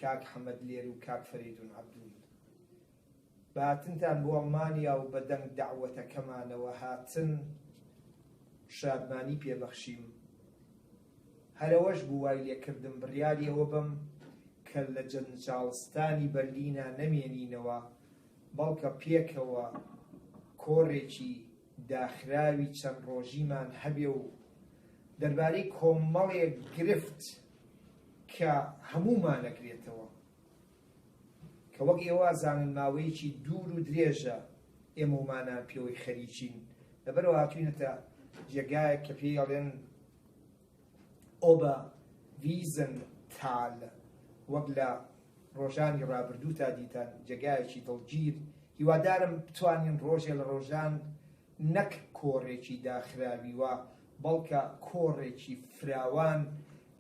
کاک حەمەد لێر و کاک فەریدون عەبدوون باتنتان بۆ ئەڵمانیا و بە دەنگ دەعوەتەکەمانەوە هاتن شادمانی پێبەخشیم هەرەوەش بوو وای لێکردم بڕیاری ئەوە بم کە لە جەنجاڵستانی بەرلینە نەمێنینەوە بەڵکە پێکەوە کۆڕێکی داخراوی چەند ڕۆژیمان هەبێ و دەربارەی کۆمەڵێک گرفت کە هەموومان نەگرێتەوە کە وەک ئێوە زانن ماوەیەکی دوور و درێژە ئێمە ومانان پێوەی خەریکین لەبەرەوە هاتووینەتە جێگایەک کە پێی ئەڵێن ئۆبە ڤیزن تال وەک لە ڕۆژانی ڕابردوو تا دیتان جێگایەکی دڵگیر هیوادارم بتوانین ڕۆژێ لە ڕۆژان نەک کۆڕێکی داخراوی وە بەڵکە کۆڕێکی فراوان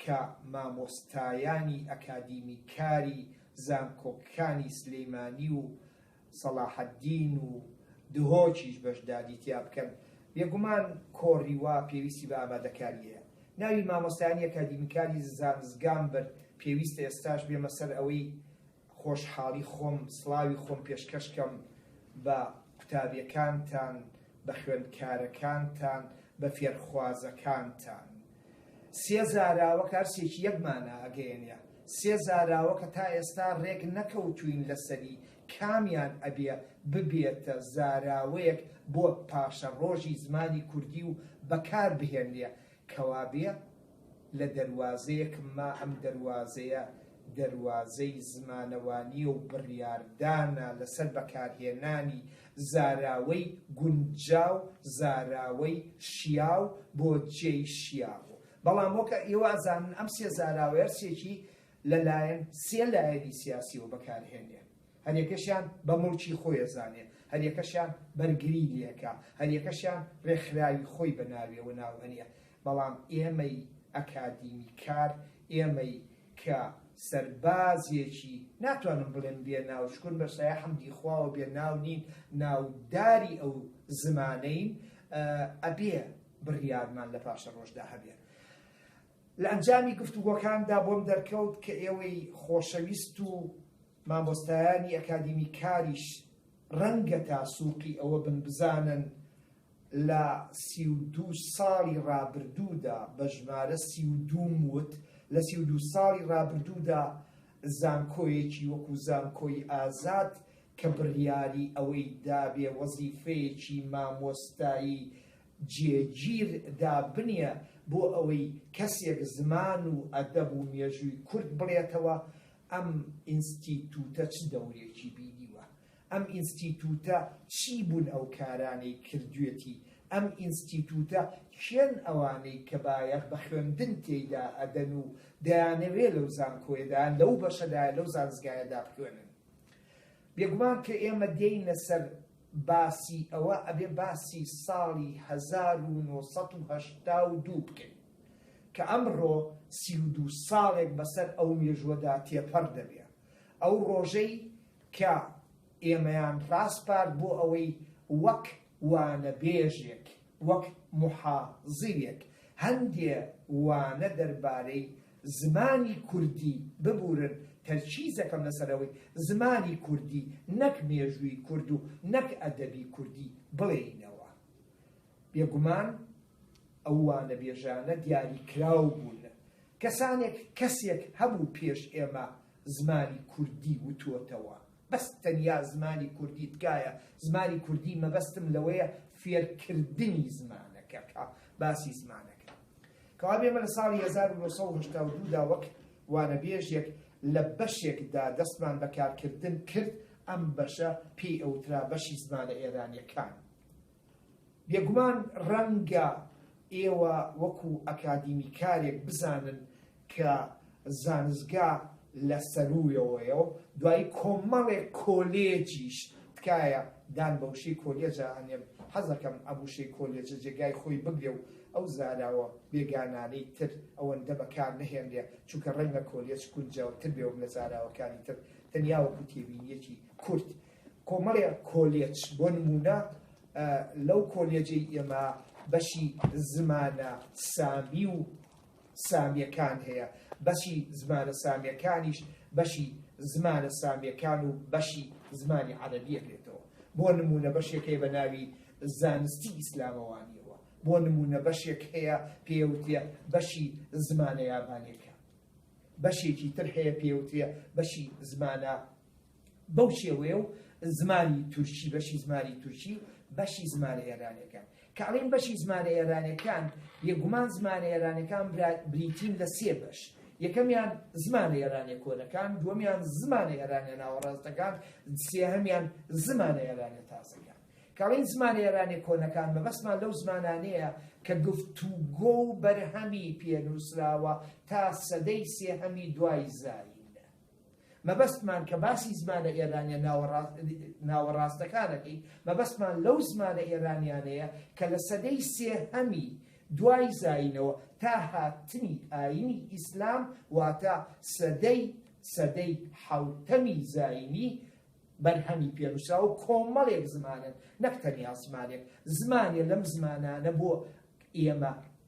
کە مامۆستایانی ئەکادیمیکاری زانکۆکانی سلەیمانی و سەلاحەددین و دهۆکیش بەشداری تیا بکەن بێگومان کۆڕی وا پێویستی بە ئامادەکاریەیە ناوی مامۆستایانی ئەکادیمیکاری زانزگام بەر پێویستە ئێستاش بێمە سەر ئەوەی خۆشحاڵی خۆم سڵاوی خۆم پێشکەشکەم بە قوتابیەکانتان بە خوێندکارەکانتان بە فێرخوازەکانتان سێ زاراوە کارسێکی یەکمانە ئەگەیەنە سێ زاراوە کە تا ئێستا ڕێک نەکەوتوین لەسەری کامیان ئەبێ ببێتە زاراوەیەک بۆ پاشە ڕۆژی زمانی کوردی و بەکار بهێنێ کەوابێ لە دەواازەیەکما ئەم دەواازەیە دەواازەی زمانەوانی و بڕیاردانە لەسەر بەکارهێنانی زاراوەی گونجاو زاراوەی شیاو بۆ جێی شیاو بەڵام وەکە ئێوازانن ئەم سێ زاراوە هەرسێکی لەلایەن سێ لایەنی سیاسیەوە بەکارهێنێ هەریەکەشیان بە مڵکی خۆی ئەزانێ هەریەکەشیان بەرگری لێکە هەریەکەشیان ڕێکخراوی خۆی بەناویەوە ناوهەنیە بەڵام ئێمەی ئەکادیمیکار ئێمەی کە سەربازێکی ناتوانم بڵێن بێ ناوشکون بە سایە حەمدی خواوە بێ ناو نین ناوداری ئەو زمانەین ئەبێ بڕیارمان لە پاشە ڕۆژدا هەبێ لە ئەنجامی گفتوگۆکاندا بۆم دەرکەوت کە ئێوەی خۆشەویست و مامۆستایانی ئەکادیمیکاریش ڕەنگە تاسووقی ئەوە بن بزانن لە 32 ساڵی ڕابردوودا بە ژمارە 32 وت لە 32 ساڵی ڕابردوودا زانکۆیەکی وەکو زانکۆی ئازاد کە بڕیاری ئەوەی دابێ وەزیفەیەکی مامۆستایی جێگیر دابنیە بۆ ئەوەی کەسێک زمان و ئەدەب و مێژووی کورد بڵێتەوە ئەم ئینستیتوتە چ دەورێکی بینیوە ئەم ئینستیتوتە چی بوون ئەو کارانەی کردوێتی ئەم ئینستیتوتە چێن ئەوانەی کە بایەخ بە خوێندن تێیدا ئەدەن و دەیانەوێ لەو زانکۆیەدایان لەو بەشەدایە لەو زانزگایەدا بخوێنن بێگومان کە ئێمە دێینە سەر باسی ئەوە ئەبێ باسی ساڵی 1982 بکەین کە ئەمڕۆ 32 ساڵێک بەسەر ئەو مێژوەدا تێپەڕ دەبێ ئەو ڕۆژەی کە ئێمەیان ڕاستپارد بۆ ئەوەی وەک وانە بێژێک وەک محازیرێک هەندێ وانە دەربارەی زمانی کوردی ببورن تەرکیزەکەم لەسەرەوەی زمانی کوردی نەک مێژووی کورد و نەک ئەدەبی کوردی بڵێینەوە بێگومان ئەو وانە بێژانە دیاریکراو بوون کەسێک هەبوو پێش ئێمە زمانی کوردی وتوتەوە بەس تەنیا زمانی کوردی تکایە زمانی کوردی مەبەستم لەوەیە فێرکردنی زمانەکە باسی زمانەکە کەوا بێمە لە ساڵی 1982دا وەک وانە بێژێک لە بەشێکدا دەستمان بەکارکردن کرد ئەم بەشە پێی ئەوترا بەشی زمانە ئێرانیەکان بێگومان ڕەنگە ئێوە وەکو ئەکادیمیکارێک بزانن کە زانزگا لە سەروویەوەیەوە دوای کۆمەڵێک کۆلێجیش تکایە دان بەوشەی کۆلێجە هەنێم حەزەکەم ئەبوشەی کۆلێجە جێگای خۆی بگرێ و ئەو زاراوە بێگانانەی تر ئەوەندە بەکار نەهێنرێ چونکە ڕەنگە کۆلێج کونجاوتر بێ لە زاراوەکانی تر تەنیا وەکو تێبینیەکی کورد کۆمەڵێک کۆلێج بۆ نمونە لەو کۆلێجەی ئێمە بەشی زمانە سامی و سامیەکان هەیە بەشی زمانە سامیەکانیش بەشی زمانە سامیەکان و بەشی زمانی عەرەبی ئەکرێتەوە. بۆ نمونە بەشێکەیە بە ناوی زانستی ئیسلامەوانیەوە، بۆ نمونە بەشێک هەیە پێوتێ بەشی زمانە یابانیەکە، بەشێکی تر هەیە پێوتێ بەشی زمانە بەو شێوەیە و زمانی تورکی بەشی زمانی تورکی بەشی زمانە ئێرانیەکان. کاڵین بەشی زمانە ئێرانیەکان یەکگومان زمانە ئێرانیەکان بریتین لە سێ بەش. یەکەمیان زمانە ئێرانیە کۆنەکان، دووەمیان زمانە ئێرانیە ناوەڕاستەکان، سێهەمیان زمانە ئێرانیە تازەکان. کاڵین زمانە ئێرانیە کۆنەکان مەبەستمان لەو زمانانەیە کە گفتوگۆ و بەرهەمی پێنووسراوە تا سەدەی سێهەمی دوای زاین. مەبەستمان کە باسی زمانە ئێرانیە ناوەڕاستەکانەکەی مەبەستمان لەو زمانە ئێرانیانەیە کە لە سەدەی سێهەمی دوای زاینەوە تا هاتنی ئاینی ئیسلام واتە سەدەی حەوتەمی زاینی بەرهەمی پێنووسرا و کۆمەڵێک زمانن، نەک تەنیا زمانێک. زمانێ لەم زمانانە بۆ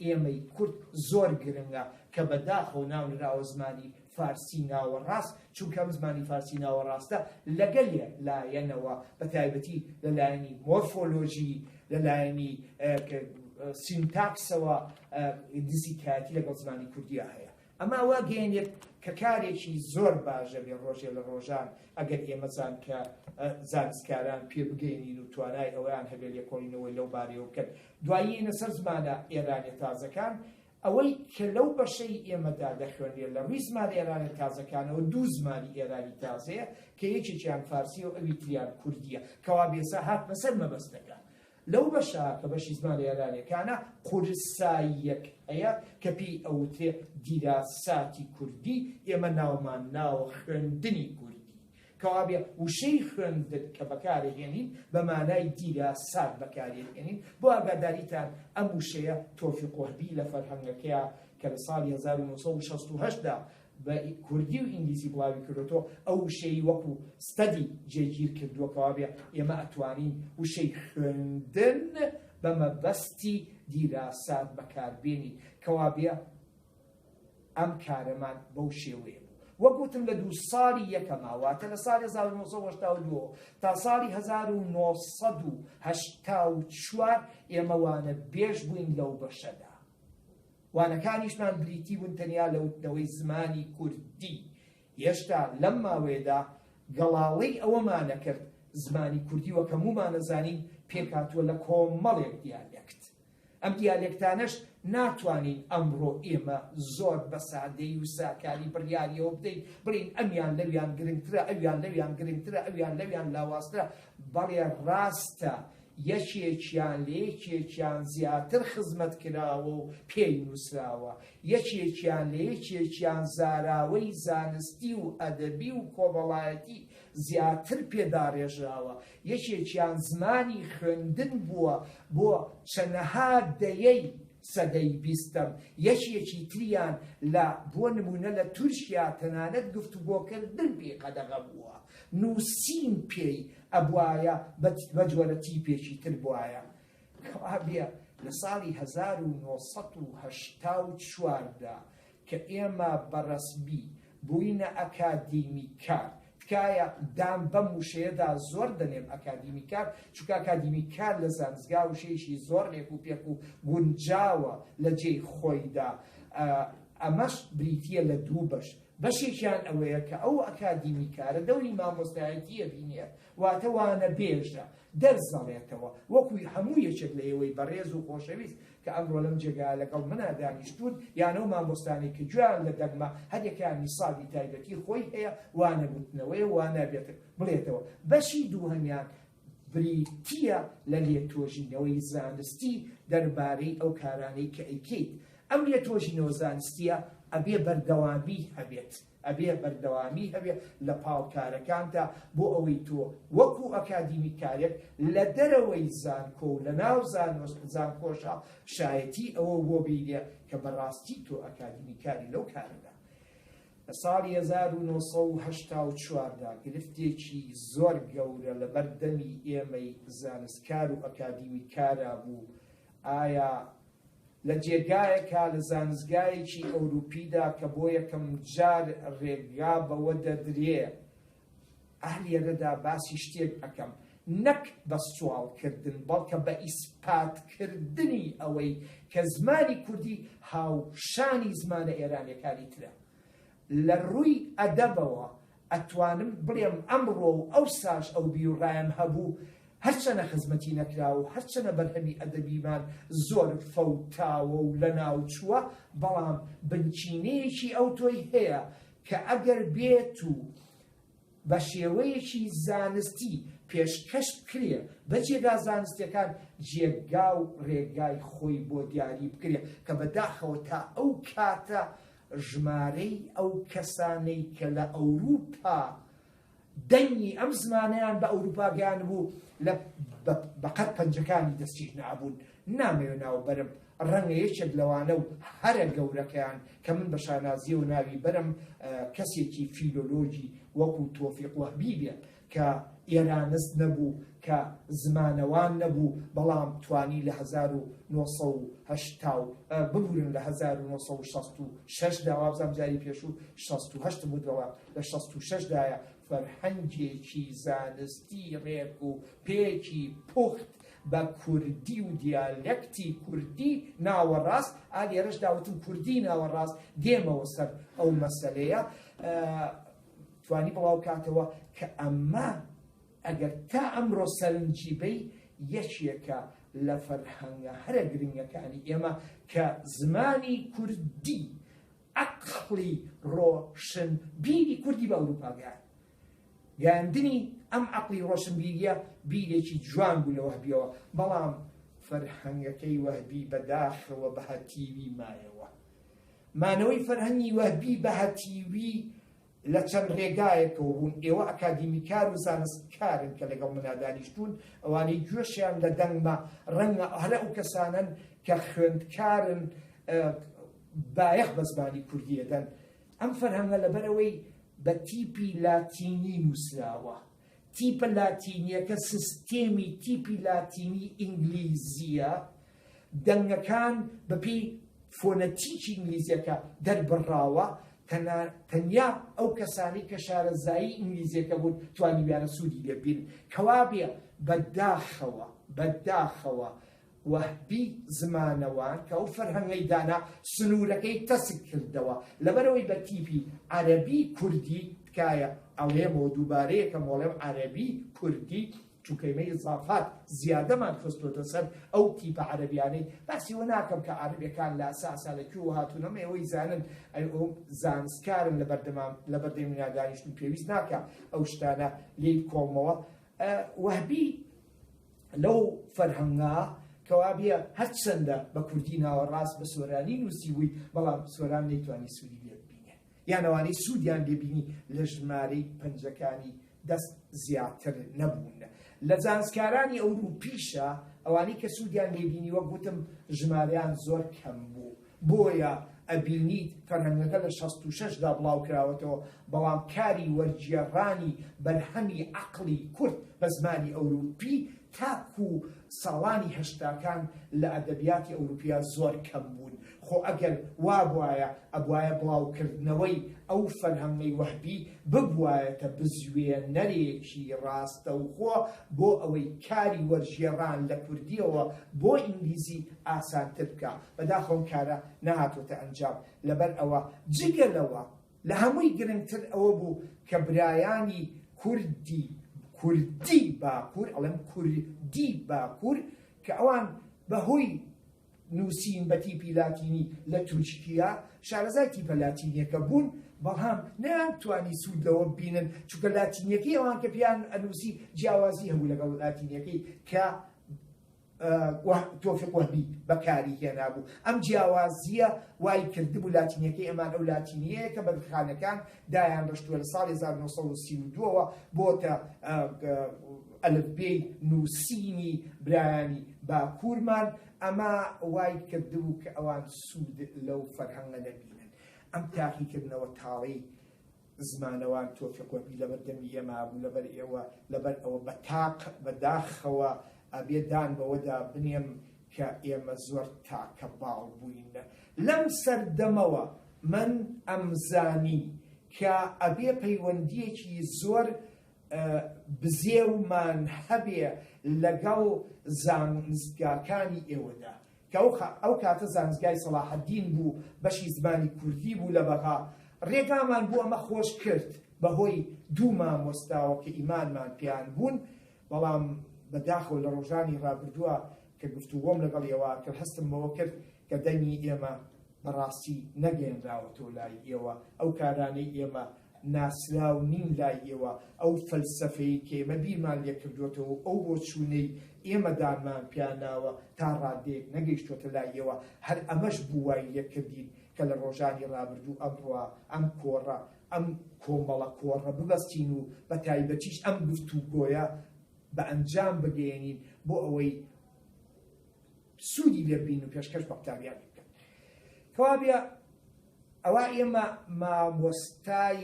ئێمەی کورد زۆر گرنگە کە بەداخەوە ناونراوە زمانی فارسی ناوەڕاست، چونکە ئەم زمانی فارسی ناوەڕاستە لەگەلێ لایەنەوە بە تایبەتی لەلایەنی مۆرفۆلۆژی، لەلایەنی سینتاکسەوە دزی کاتی لەگەڵ زمانی کوردیە هەیە. ئەمە وا گەیەنێت کە کارێکی زۆر باشە بێ ڕۆژێ لە ڕۆژان ئەگەر ئێمەزان کە زانستکاران پێ بگەینین و توانای ئەویان هەبێت لێکۆڵینەوەی لەو بارەوە بکەن. دوایینە سەر زمانە ئێرانیە تازەکان ئەوەی کە لەو بەشەی ئێمەدا دەخوێنێت لە ڕووی زمانی ئێرانیە تازەکانەوە دوو زمانی ئێرانی تازەیە کە یەکێکیان فارسی و ئەوی تریان کوردیە، کەوا بێسا هات بەسەر مەبەستەکان. لەو بەشە کە بەشی زمانی ئێرانیەکانە قورساییەک هەیە کە پێی ئەوتێ دیراساتی کوردی، ئێمە ناومان ناوە خوێندنی کوردی، کەوا بێ وشەی خوێندن کە بەکارهێنین بە مانای دیراسات بەکارهێنین. بۆ ئاگاداریتان ئەم وشەیە تۆفیق وهبی لە فەرهەنگەکەیە کە لە ساڵی 1968دا بە کوردی و ئینگلیزی بڵاوی کردوەوە، ئەو وشەی وەکو ستەدی جێگیر کردووە کەوا بێ ئێمە ئەتوانین وشەی خوێندن بە مەبەستی دیراسات بەکاربێنین، کەوا بێ ئەم کارەمان بەو شێوەیە. وەکوتم لە 2 ساڵی یەکەماواتە لە ساڵی 1982 تا ساڵی 1984 ئێمە وانە بێژ بووین لەو بەشەدا. وانەکانیشمان بریتی بوون تەنیا لەوەی زمانی کوردی. هێشتا لەم ماوەیەدا گەڵاڵەی ئەوەمانە کرد زمانی کوردی وەکە هەموومانەزانین پێکاتووە لە کۆمەڵێک دیالێکت. ئەم دیالێکتانەش ناتوانین ئەمڕۆ ئێمە زۆر بە سادەی و ساکاری بڕیاریەوە بدەین بڵین ئەمیان لەویان گرنگترە، ئەویان لەویان گرنگترە، ئەویان لەویان لاواسترە. بەڵێ ڕاستە یەکێکیان لە یەکێکیان زیاتر خزمەت کراوە و پێی نووسراوە، یەکێکیان لە یەکێکیان زاراوەی زانستی و ئەدەبی و کۆمەڵایەتی زیاتر پێداڕێژراوە، یەکێکیان زمانی خوێندن بووە بۆ چەندەها دەیەی سەدەی بیستم، یەکێکی تریان لە بۆ نمونە لە تورکیا تەنانەت گفتوگۆکردن پێی قەدەغە بووە، نووسین پێی ئەبوایە بە جۆرە تیپێکی تر بوایە. کەوا بێ لە ساڵی 1984دا کە ئێمە بەڕەسمی بووینە ئەکادیمیکار، تکایە دام بەم وشەیەدا زۆر دەنێم ئەکادیمیکار، چونکە ئەکادیمیکار لە زانستگا وشەیەکی زۆر لێک و پێک و گونجاوە لە جێی خۆیدا. ئەمەش بریتیە لە دوو بەش. بەشێکیان ئەوەیە کە ئەو ئەکادیمیکارە دەوری مامۆستایەتیە بینێت، واتە وانە بێژە دەرزەڵێتەوە وەکوی هەموو یەکێک لە ئێوەی بەڕێز و خۆشەویست کە ئەمڕۆ لەم جێگا لەگەڵ منە دانیشتون یانەو مامۆستانی کە گویان لە دەگمە هەرێکیان میساڵی تایبەتی خۆی هەیە، وانە گوتنەوەی وانە بڵێتەوە. بەشی دووهەمیان بریتیە لە لێتۆژینەوەی زانستی دەربارەی ئەو کارانەی کە ئەیکەیت. ئەم لێتۆژینەوە زانستیە ئەبێ بەردەوامی هەبێت، ئەبێ بەردەوامی هەبێت لە پاڵکارەکاندا بۆ ئەوەی تۆ وەکو ئەکادیمیکارێک لە دەرەوەی زانکۆ و لە ناو زانکۆشە شایەتی ئەوە بۆ بیرێ کە بەڕاستی تۆ ئەکادیمیکاری لەو کارەدا. لە ساڵی 1984دا گرفتێکی زۆر گەورە لە بەردەمی ئێمەی زانستکار و ئەکادیمیکارە بوو. ئایا لە جێگایەکە لە زانستگایەکی ئەوروپیدا کە بۆ یەکەم جار ڕێگا بەوە دەدرێ ئەهلێرەدا باسی شتێک ئەەکەم نەک بە سوالکردن بەڵکە بە ئیسپاتکردنی ئەوەی کە زمانی کوردی هاوشانی زمانە ئێرانیەکانی ترە لە ڕووی ئەدەبەوە ئەتوانم بڵێم ئەمڕۆ و ئەو ساش ئەو بیرڕایم هەبوو هەرچەنە خزمەتی نەکراوە و هەرچەنە بەرهەمی ئەدەبیمان زۆر فەوتاوە و لە ناوچووە بەڵام بنچینەیەکی ئەو تۆی هەیە کە ئەگەر بێت و بە شێوەیەکی زانستی پێشکەش بکرێ بە جێگا زانستیەکان جێگا و ڕێگای خۆی بۆ دیاری بکرێ کە بەداخەوە تا ئەو کاتە ژمارەی ئەو کەسانەی کە لە ئەوروپا دەنگی ئەم زمانەیان بە ئەوروپا گیان بوو لە بەقەت پەنجەکانی دەستیش نابوون نامەوێ ناوبەرم ڕەنگە یەکێک لەوانە و هەرە گەورەکەیان کە من بە شانازیە و ناوی بەرم کەسێکی فیلۆلۆژی وەکو تۆفیق وەهبی بێت کە ئێرانست نەبوو کە زمانەوان نەبوو بەڵام توانی لە 1970 ببورن لە 1966 دا وابزانام جاری پێشوو 68 بوودەوە لە 66دایە فەرهەنگێکی زانستی ڕێک و پێکی پوخت بە کوردی و دیالەکتی کوردی ناوەڕاست ئالێرەش داوتم کوردی ناوەڕاست دێمەوە سەر ئەو مەسەلەیە توانی بڵاو کاتەوە کە ئەمە ئەگەر تا ئەمڕۆ سەرنجی بەی یەکێکە لە فەرهەنگە هەرە گرنگەکانی ئێمە کە زمانی کوردی عەقڵی ڕۆشن بیری کوردی بە ئەوروپا گەیاندنی ئەم عەقڵی ڕۆشنبیریە بیرێکی جوان بوو لە وەهبیەوە بەڵام فەرهەنگەکەی وەهبی بەداخەوە بە هەتیوی مایەوە مانەوەی فەرهەنگی وەهبی بە هەتیوی لە چەند ڕێگایەکەوە بوون ئێوە ئەکادیمیکار و زانستکارن کە لەگەڵ منادانیشتون ئەوانەی گوێشیان لە دەنگمە ڕەنگە هەرە ئەو کەسانن کە خوێندکارن بایەخ بە زمانی کوردیەدەن ئەم فەرهەنگە لەبەرەوەی بە تیپی لاتینی نووسراوە تیپە لاتینیەکە سیستێمی تیپی لاتینی ئینگلیزیە دەنگەکان بەپێی فۆنەتیکی ئینگلیزیەکە دەربڕاوە تەنیا ئەو کەسانی کە شارەزایی ئینگلیزیەکە بوون توانی بیانە سوودی لێبین کەوا بێ بەداخەوە وەهبی زمانەوان کە ئەو فەرهەنگەی دانا سنوورەکەی تەسک کردەوە لەبەرەوەی بە تیپی عەرەبی کوردی تکایە ئەڵێمەوە دووبارەیەکە مۆڵێم عەرەبی کوردی چووکەیمەی ئیزافات زیادەمان خستۆتە سەر ئەو تیپە عەرەبیانەی باسیەوە ناکەم کە عەرەبیەکان لە ئاساسا لەکوێوە هاتوونەمە ئەوەی زانن ئەو زانستکارن لە بەردەمی نادانیشتن پێویست ناکە ئەو شتانە لێی کۆمەوە وەهبی لەو فەرهەنگا کەوا بێ هەرچەندە بە کوردی ناوەڕاست بە سۆرانی نووسی بووی بەڵام سۆران نەیتوانی سوودی لێ ببینێ یان ئەوانەی سوودیان لێبینی لە ژمارەی پەنجەکانی دەست زیاتر نەبوون لە زانستکارانی ئەوروپیشە ئەوانەی کە سوودیان لێبینی وەک گوتم ژمارەیان زۆر کەم بوو بۆیە ئەبینیت فەرهەنگەکە لە 66دا بڵاو کراوەتەوە بەڵام کاری وەرگێڕانی بەرهەمی عەقڵی کورد بە زمانی ئەوروپی تاکو ساڵانی هەشتاکان لە ئەدەبیاتی ئەوروپیا زۆر کەم بوون خۆ ئەگەر وا بواە ئەبواە بڵاوکردنەوەی ئەو فەرهەنگەی وەهبی ببوایەتە بزوێنەرێکی ڕاستەوخۆ بۆ ئەوەی کاری وەرژێڕان لە کوردیەوە بۆ ئینگلیزی ئاسانتر بکە بەداخەوم کارە نەهاتۆتە ئەنجام لەبەر ئەوە جگەلەوە لە هەمووی گرنگتر ئەوە بوو کە برایانی کوردی باکوور ئەڵێم کوردی باکوور کە ئەوان بەهۆی نووسین بە تیپی لاتینی لە تورکیا شارەزای تیپە لاتینیەکە بوون بەڵام نەیانتوانی سوود لەوە ببینن چونکە لاتینیەکەی ئەوان کە پیان ئەنووسی جیاوازی هەبوو لەگەڵ لاتینیەکەی کە تۆفیق وەهبی بەکاری هێنابوو ئەم جیاوازیە وای کردبوو لاتینیەکەی ئەمان ئەو لاتینیەیە کە بەدخانەکان دایان ڕشتووە لە ساڵی 1932ەوە بۆتە ئەلفبێی نووسینی برایانی باکوورمان ئەمە وای کردبوو کە ئەوان سوود لەو فەرهەنگە نەبینن ئەم تاقیکردنەوە تاڵەی زمانەوان تۆفیق وەهبی لەبەردەمی ئێمە بوو لەبەر ئێوە لەبەر ئەوە بەداخەوە ئەبێ دان بەوەدا بنێم کە ئێمە زۆر تاکە باڵ بووین لەم سەردەمەوە من ئەمزانی کە ئەبێ پەیوەندیەکی زۆر بزێومان هەبێ لەگەڵ زانستگاکانی ئێوەدا کە ئەو کاتە زانستگای سەلاحەدین بوو بەشی زمانی کوردی بوو لە بەغا ڕێگامان بوو ئەمە خۆش کرد بەهۆی دوو مامۆستاوە کە ئیمانمان پێیان بوون بەڵام بەداخەوە لە ڕۆژانی ڕابردووە کە گفتوگۆم لەگەڵ ئێوە کرد هەستم بەوە کرد کە دەنگی ئێمە بەڕاستی نەگەێنراوەتەوە لای ئێوە ئەو کارانەی ئێمە ناسراو نین لای ئێوە ئەو فەلسەفەی کە ئێمە بیرمان لێ کردوێتەوە ئەو بۆ چوونەی ئێمە دانمان پیاناوە تا ڕادێک نەگەیشتوێتە لای ئێوە هەر ئەمەش بوو وای لێکردین کە لە ڕۆژانی ڕابردوو ئەمڕۆ ئەم کۆڕە ئەم کۆمەڵە کۆڕە ببەستین و بە تایبەتیش ئەم گفتوگۆیە بە ئەنجام بگەێنین بۆ ئەوەی سوودی لێبین و پێشکەش بە قوتابیان بکەن کەوا بێ ئەوە ئێمە مامۆستای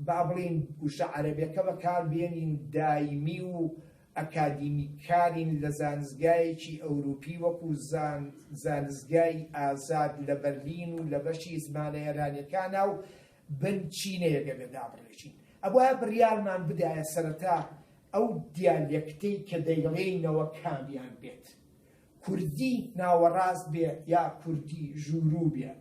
با بڵێن وشە عەرەبیەکە بەکاربێنین دایمی و ئەکادیمیکارین لە زانستگایەکی ئەوروپی وەکو زانستگای ئازاد لە بەرلین و لە بەشی زمانە ئێرانیەکانە و بنچینەیەگە بێدا بڕێژین ئەوە بڕیارمان بدایە سەرەتا ئەو دیالێکتەی کە دەیڵێینەوە کامیان بێت کوردی ناوەڕاست بێ یا کوردی ژوورو بێ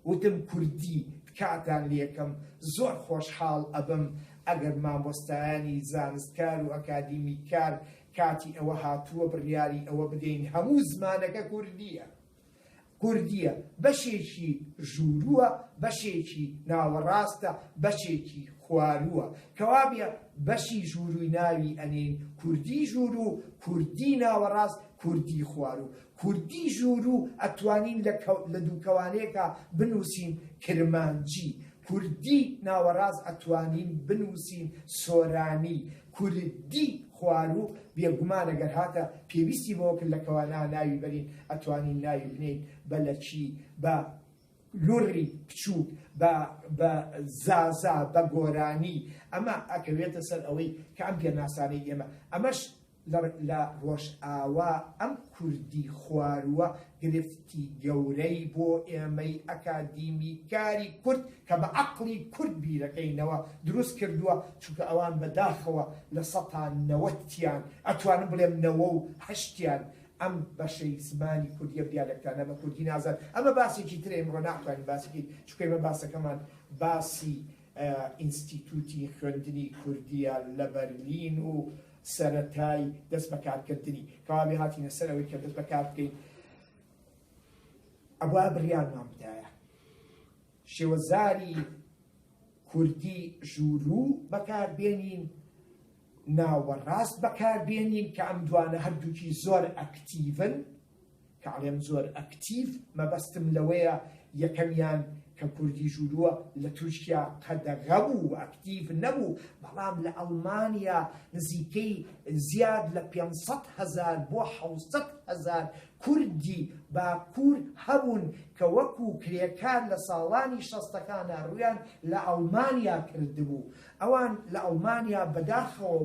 وتم کوردی کاتان لێکم زۆر خۆشحاڵ ئەبم ئەگەر مامۆستایانی زانستکار و ئەکادیمیکار کاتی ئەوە هاتووە بڕیاری ئەوە بدەین هەموو زمانەکە کوردیە بەشێکی ژوورووە بەشێکی ناوەڕاستە بەشێکی خوارووە کەوابێ بەشی ژووروی ناوی ئەنین کوردی ژوورو کوردی ناوەڕاست کوردی خوارو کوردی ژوورو ئەتوانین لە دووکەوانەیەکە بنووسین کرمانجی کوردی ناوەڕاست ئەتوانین بنووسین سۆرانی کوردی خوارو بێگومان ئەگەر هاتە پێویستی بەوە کرد لە کەوانە ناوی بەرین ئەتوانین ناوی بنین بە لەچی بە لوڕی بچووک بە زازا بە گۆرانی ئەمە ئەکەوێتە سەر ئەوەی کە ئەم پێناسانەی ئێمە ئەمەش لە ڕۆژئاوا ئەم کوردی خوارووە گرفتی گەورەی بۆ ئێمەی ئەکادیمیکاری کورد کە بە عەقڵی کورد بیرەکەینەوە دروست کردووە چونکە ئەوان بەداخەوە لە سەدان نەوەتیان ئەتوانم بڵێم 98یان ئەم بەشەی زمانی کوردیە دیالێکتانە بە کوردی نازان ئەمە باسێکی ترە ئێمڕۆ ناتوانین باسێکی چونکە ئێمە باسەکەمان باسی ئینستیتوتی خوێندنی کوردیە لە بەرلین و سەرەتای دەست بەکارکردنی کەوابێ هاتینە سەر ئەوەی کە دەست بەکار بکەین ئەوە بڕیارمان بدایە شێوەزاری کوردی ژوورو بەکاربێنین ناوەڕاست بەکاربێنین کە ئەم دوانە هەردووکی زۆر ئەکتیڤن کە ئەڵێم زۆر ئەکتیڤ مەبەستم لەوەیە یەکەمیان کە کوردی ژوورووە لە تورکیا قەدەغە بوو ئەکتیڤ نەبوو بەڵام لە ئەڵمانیا نزیکەی زیاد لە 500,000 بۆ 700,000 کوردی باکوور هەبوون کە وەکو کرێکار لە ساڵانی 60ەکانە ڕویان لە ئەڵمانیا کردبوو ئەوان لە ئەڵمانیا بەداخەوە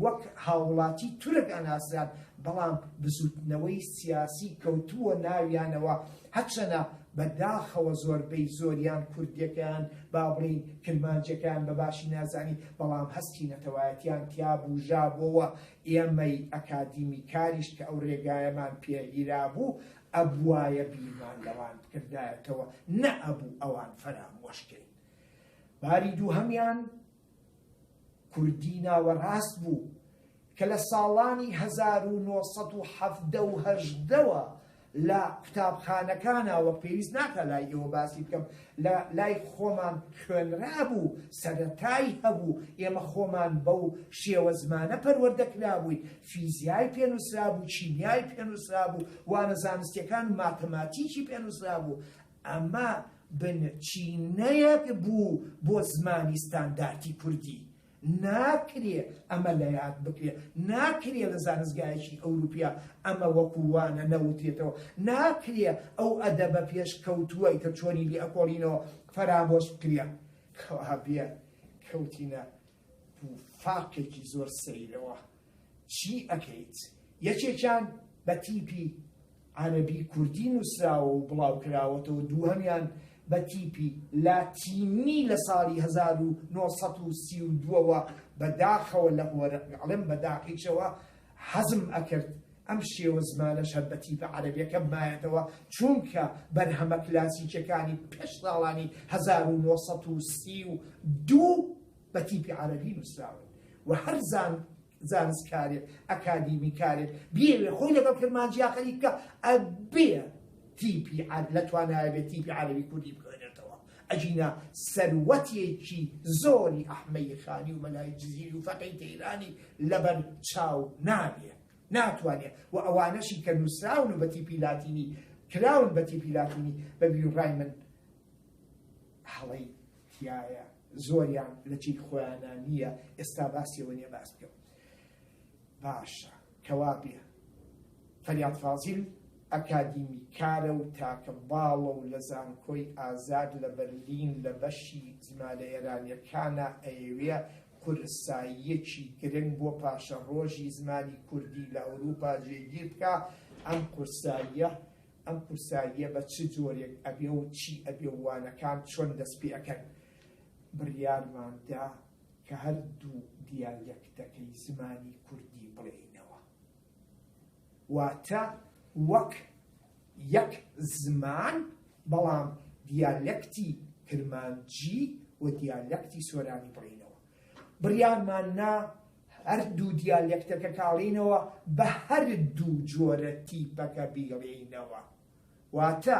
وەک هاوڵاتی تورک ئەناسران بەڵام بزوتنەوەی سیاسی کەوتووە ناویانەوە هەرچەنە بەداخەوە زۆربەی زۆریان کوردیەکان با بڵین کرمانجەکان بەباشی نازانی بەڵام هەستی نەتەوایەتیان تیا بوژابەوە ئێمەی ئەکادیمیکاریش کە ئەو ڕێگایەمان پێگیرا بوو ئەبوایە بیرمان لەوان کردایەتەوە نە ئەبوو ئەوان فەرامۆشکەین باری دووهەمیان کوردی ناوەڕاست بوو کە لە ساڵانی 1970ەوە لە قوتابخانەکانەوە پێویست ناکە لای ئێوە باسی بکەم لای خۆمان خوێنرا بوو سەرەتای هەبوو ئێمە خۆمان بەو شێوە زمانە پەروەردەکرا بووین فیزیای پێنووسرا بوو چیمیای پێنووسرا بوو وانە زانستیەکان ماتەماتیکی پێنووسرا بوو ئەمە بنچینەیەک بوو بۆ زمانی ستانداردی کوردی ناکرێ ئەمە لە یاد بکرێ ناکرێ لە زانستگایەکی ئەوروپیا ئەمە وەکووانە نەوتێتەوە ناکرێ ئەو ئەدەبە پێش کەوتووەی کە چۆنی لێ ئەکۆڵینەوە فەرامۆش بکرێ کەوابێ کەوتینە فاقێکی زۆر سەیرەوە چی ئەکەیت یەکێکیان بە تیپی عەرەبی کوردی نووسراوە و بڵاو کراوەتەوە دووهەمیان بە تیپی لاتینی لە ساڵی 1932ەوە بەداخەوە لە ئەڵێم بەداقیچەوە حەزم ئەکرد ئەم شێوە زمانەش هەر بە تیپە عەرەبیەکە بمایەتەوە چونکە بەرهەمە کلاسیکەکانی پێش ساڵانی 1932 بە تیپی عەرەبی نووسراون و هەر زانستکارێک ئەکادیمیکارێک بێوێ خۆی لەگەڵ کرمانجیا خەریک بکە ئەبێ تیپی لە توانایە بێت تیپی عەرەبی کوردی بکوێنێتەوە ئەجینە سەروەتێکی زۆری ئەحمەی خانی و مەلای جزیری و فەقەی تەیرانی لەبەر چاو ناتوانێت و ئەوانەشی کە نووسراون و بە تیپی لاتینی کراون بە تیپی لاتینی بە بیرڕای من هەڵەی تایە زۆریان لە چی خۆیانە نییە ئێستا باسیەوە نییە باس بکەم باشە کەوا بێ فەریاد فازیل ئەکادیمی کارە و تاکە باڵە و لە زانکۆی ئازاد لە بەرلین لە بەشی زمانە ئێرانیەکانە ئەیوێ قورساییەکی گرنگ بۆ پاشە ڕۆژی زمانی کوردی لە ئەوروپا جێگیر بکە ئەم قورساییە بە چ جۆرێک ئەبێ و چی ئەبێ وانەکان چۆن دەست پێ ئەەکەن بڕیارماندا کە هەردوو دیالێکتەکەی زمانی کوردی بڵێینەوە واتە وەک یەک زمان بەڵام دیالێکتی کرمانجی و دیالێکتی سۆرانی بڵێینەوە بڕیارمان نا هەردوو دیالێکتەکە کاڵینەوە بە هەردوو جۆرە تیپەکە بیڵێینەوە واتە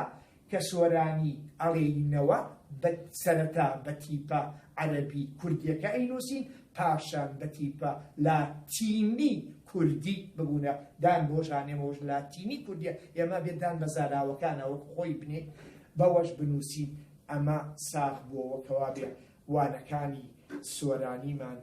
کە سۆرانی ئەڵێینەوە سەرەتا بە تیپە عەرەبی کوردیەکە ئەینووسین پاشان بە تیپە لاتینی کوردی ببوونە دان بۆژانێمەوەش لاتینی کوردیە ئێمە بێدان بە زاراوەکانەوە خۆی بنێ بەوەش بنووسین ئەمە ساغ بووەوە کەوا بێ وانەکانی سۆرانیمان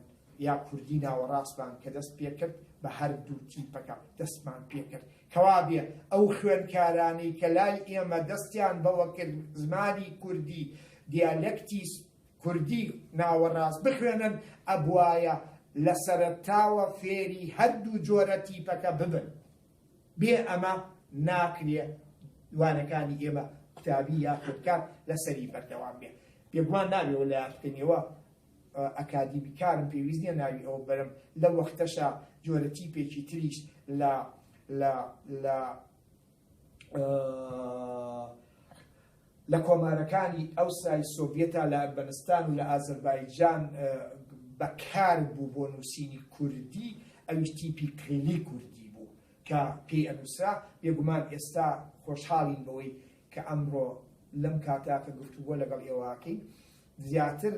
یا کوردی ناوەڕاستمان کە دەست پێکرد بە هەردوو تیپەکە دەستمان پێکرد کەوا بێ ئەو خوێندکارانەی کە لای ئێمە دەستیان بەوە کرد زمانی کوردی دیالێکتی کوردی ناوەڕاست بخوێنن ئەبوایە لە سەرەتاوە فێری هەردوو جۆرە تیپەکە ببن بێ ئەمە ناکرێ وانەکانی ئێمە قوتابی یا خودکار لەسەری بەردەوام بێ بێگومان نابێەوە لە یادکردنەوە ئەکادیمی کارم پێویست نییە ناوی ئەو بەرم لە وەختەشە جۆرە تیپێکی تریش لە کۆمارەکانی ئەوسای سۆڤێتا لە ئەرمەنستان و لە ئازەربایجان بەکار بوو بۆ نووسینی کوردی ئەویش تیپی کلیلی کوردی بوو کە پێی ئەنووسرا بێگومان ئێستا خۆشحاڵین بەوەی کە ئەمڕۆ لەم کاتاکە گفتوگۆ لەگەڵ ئێوەکەین زیاتر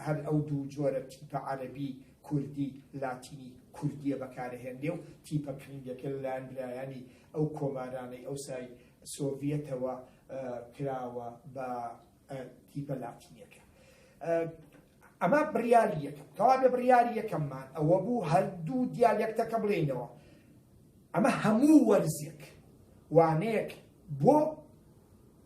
هەر ئەو دوو جۆرە تیپە عەرەبی کوردی لاتینی کوردیە بەکارهێندێ و تیپە کلیلیەکە لەلایەن برایانی ئەو کۆمارانەی ئەوسای سۆڤێتەوە کراوە بە تیپە لاتینیەکە ئەمە بڕیاری یەکەم کەوا بێ بڕیاری یەکەممان ئەوە بوو هەردوو دیالێکتەکە بڵێنەوە ئەمە هەموو وەرزێک وانەیەک بۆ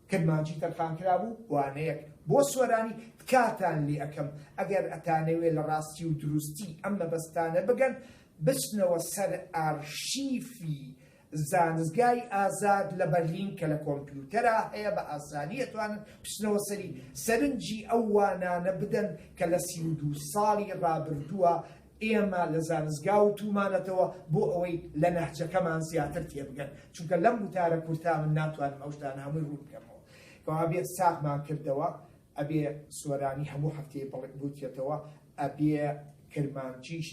کرمانجی تەرخانکرا بوو وانەیەک بۆ سۆرانی کاتان لێ ئەەکەم ئەگەر ئەتانەوێت لە ڕاستی و دروستی ئەم مەبەستانە بگەن بچنەوە سەر ئارشیفی زانستگای ئازاد لە بەرلین کە لە کۆمپیوتەرە هەیە بە ئاسانی ئەتوانن بچنەوە سەرنجی ئەو وانانە بدەن کە لە 32 ساڵی ڕابردووە ئێمە لە زانستگا و تومانەتەوە بۆ ئەوەی لە نەهجەکەمان زیاتر تێبگەن چونکە لەم وتارە کورتا من ناتوانم ئەوشتان هەمووی ڕوو بکەمەوە کەوا بێت ساغمان کردەوە ئەبێ سۆرانی هەموو هەفتەیە بڵێتەوە ئەبێ کرمانجیش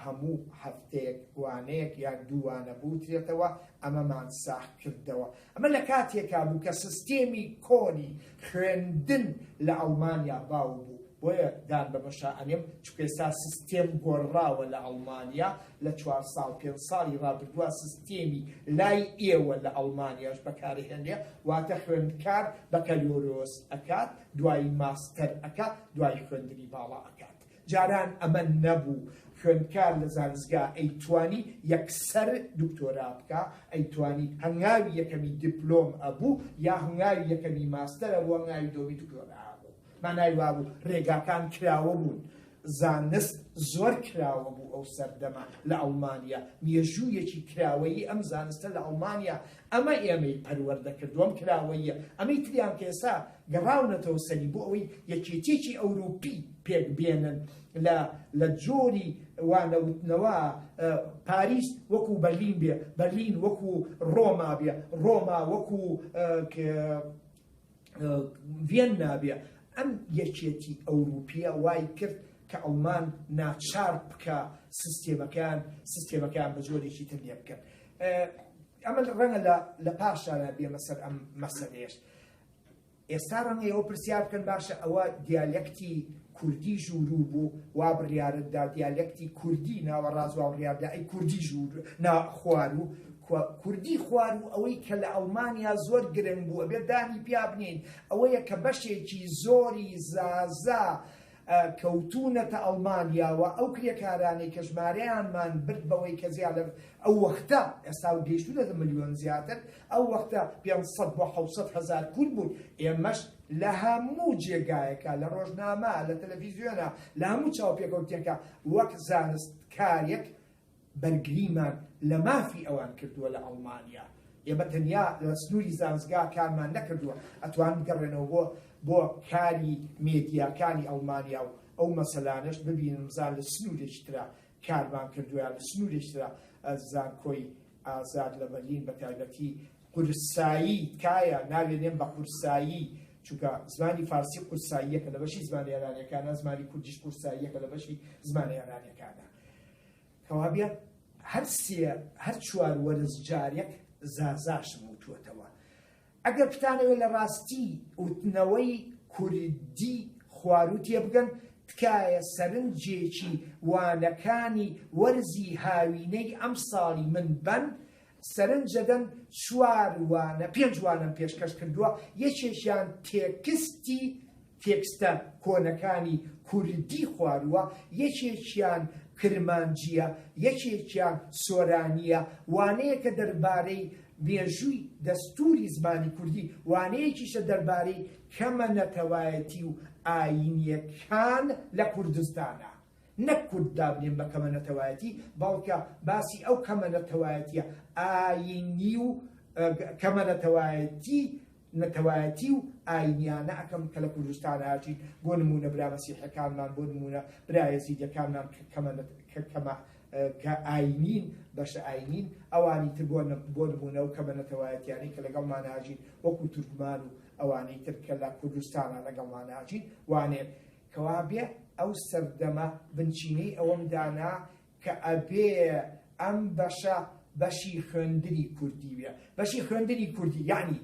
هەموو هەفتەیەک وانەیەک یان دووانە بوترێتەوە ئەمەمان ساغ کردەوە ئەمە لە کاتێکا بوو کە سیستێمی کۆنی خوێندن لە ئەڵمانیا باو بوو بۆیە دان بە بەشانێم چونکە ئێستا سیستێم گۆڕاوە لە ئەڵمانیا لە 4 ساڵ 5 ساڵی ڕابردووە سیستێمی لای ئێوە لە ئەڵمانیاش بەکارهێنێ واتە خوێندکار بەکەلۆرۆس ئەکات دوای ماستەر ئەکات دوای خوێندنی باڵا ئەکات جاران ئەمە نەبوو خوێندکار لە زانستگا ئەیتوانی یەکسەر دکتۆرا بکە ئەیتوانی هەنگاوی یەکەمی دیپلۆم ئەبوو یا هەنگاوی یەکەمی ماستەرە بۆ هەنگاوی دۆمی دکتۆرا بوو مانای وابوو ڕێگاکان کراوە بوون زانست زۆر کراوە بوو ئەو سەردەما لە ئەڵمانیا مێژوویەکی کراوەیی ئەم زانستە لە ئەڵمانیا ئەمە ئێمەی پەروەردەکردووەم کراوەیە ئەمەی تریان کێسا گەڕاونەتەوە سەری بۆ ئەوەی یەکێتێکی ئەوروپی پێک بێنن لە جۆری وانەوتنەوە پاریس وەکو بەرلین بێ بەرلین وەکو ڕۆما بێ ڕۆما وەکو ڤێننا بێ ئەم یەکێتی ئەوروپیە وای کرد کە ئەڵمان ناچار بکە سیستێمەکان بە جۆرێکی تر لێ بکەن ئەمە ڕەنگە لە پاشانە بێمە سەر ئەم مەسەلەیەش ئێستا ڕەنگە ئەوە پرسیار بکەن باشە ئەوە دیالێکتی کوردی ژوورو بوو وا بڕیارتدا دیالێکتی کوردی ناوەڕاز وا بڕیاردا ئەی کوردی ژوور خوار و کوردی خوار و ئەوەی کە لە ئەڵمانیا زۆر گرنگ بوو ئەبێ دانی پیا بنین ئەوەیە کە بەشێکی زۆری زازا کەوتونەتە ئەڵمانیاوە ئەو کرێکارانەی کە ژمارەیانمان برد بەوەی کە زیادە ئەو وەختە ئێستا و گەیشتونەتە ملیۆن زیاتر ئەو وەختە 500 بۆ 700 هەزار کورد بوون ئێمەش لە هەموو جێگایەکە لە ڕۆژنامە لە تەلەڤیزیۆنە لە هەموو چاوپێکەوتێکە وەک زانستکارێک بەرگریمان لە مافی ئەوان کردووە لە ئەڵمانیا ئێمە تەنیا لە سنووری زانستگا کارمان نەکردووە ئەتوان بگەڕێنەوە بۆ کاری مێدیاکانی ئەڵمانیا و ئەو مەسەلانش ببینن مزان لە سنوورێکی ترا کارمان کردووە لە سنوورێکی ترا زانکۆی ئازاد لە بەرلین بە تایبەتی قورسایی تکایە ناوێنێن بە قورسایی چونکە زمانی فارسی قورساییەکە لە بەشی زمانی ئێرانیەکانە زمانی کوردیش قورساییەکە لە بەشی زمانی ئێرانیەکانە کەوابێ هەر چوار وەرز جارێک زازاشم وتووەتەوە ئەگەر پتانەوێت لە ڕاستی وتنەوەی کوردی خوارو تێبگەن تکایە سەرنجێکی وانەکانی وەرزی هاوینەی ئەم ساڵی من بەن سەرنجەدەن چوار وانە 5 وانم پێشکەش کردووە یەکێکیان تێکستە کۆنەکانی کوردی خوارووە یەکێکیان کرمانجیە یەکێکیان سۆرانیە وانەیەکە دەربارەی مێژووی دەستوری زمانی کوردی وانەیەکیشە دەربارەی کەمە نەتەوایەتی و ئاینیەکان لە کوردستانە نەک کورد دابنێن بە کەمە نەتەوایەتی بەڵکە باسی ئەو کەمە نەتەوایەتیە ئاینی و کەمە نەتەوایەتی و ئاینیانە ئەەکەم کە لە کوردستان هاچین بۆ نمونە برا مەسیحەکانمان بۆ نمونە برا یەزیدیەکانمان کە ئاینین بەشە ئاینین ئەوانی تر بۆ نمونە و کەمە نەتەوایەتیانی کە لەگەڵمان هاژین وەکو تورکمان و ئەوانەی تر کە لە کوردستانە لەگەڵمان هاچین وانێن کەوا بێ ئەو سەردەمە بنچینەی ئەوەم دانا کە ئەبێ ئەم بەشە بەشی خوێندنی کوردی بێ بەشی خوێندنی کوردی یعنی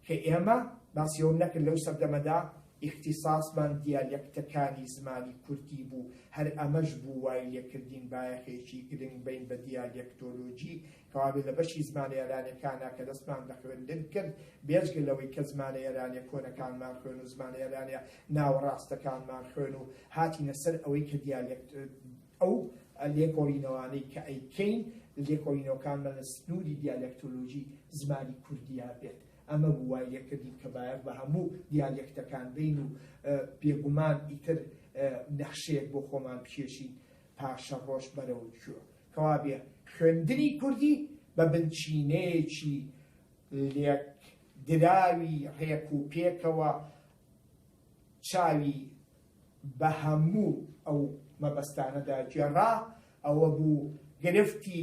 کە ئێمە باسیەوەم نەکرد لەو سەردەمەدا اختصاصمان دیالێکتەکانی زمانی کوردی بوو هەر ئەمەش بوو وای لێکردین بایەخێکی گرنگ بین بە دیالێکتۆلۆژی کەوابێ لە بەشی زمانی ئێرانیەکانە کە دەستمان بە خوێندن کرد بێجگە لەوەی کە زمانی ئێرانیە کۆنەکانمان خوێن و زمانی ئێرانیە ناوەڕاستەکانمان خوێن و هاتینە سەر ئەوەی کە دیالێکت ئەو لێکۆڵینەوانەی کە ئەیکەین لێکۆڵینەوەکانمان لە سنووری دیالێکتۆلۆژی زمانی کوردیا بێت ئەمە بوو وای لێکردین کە باید بە هەموو دیالێکتەکان بین و بێگومان ئیتر نەخشەیەک بۆ خۆمان بکێشین پاشە ڕۆژ بەرەوە کوێ کەوا بێ خوێندنی کوردی بە بنچینەیەکی لێکدراوی ڕێک و پێکەوە چاوی بە هەموو ئەو مەبەستانەدا گێڕا ئەوە بوو گرفتی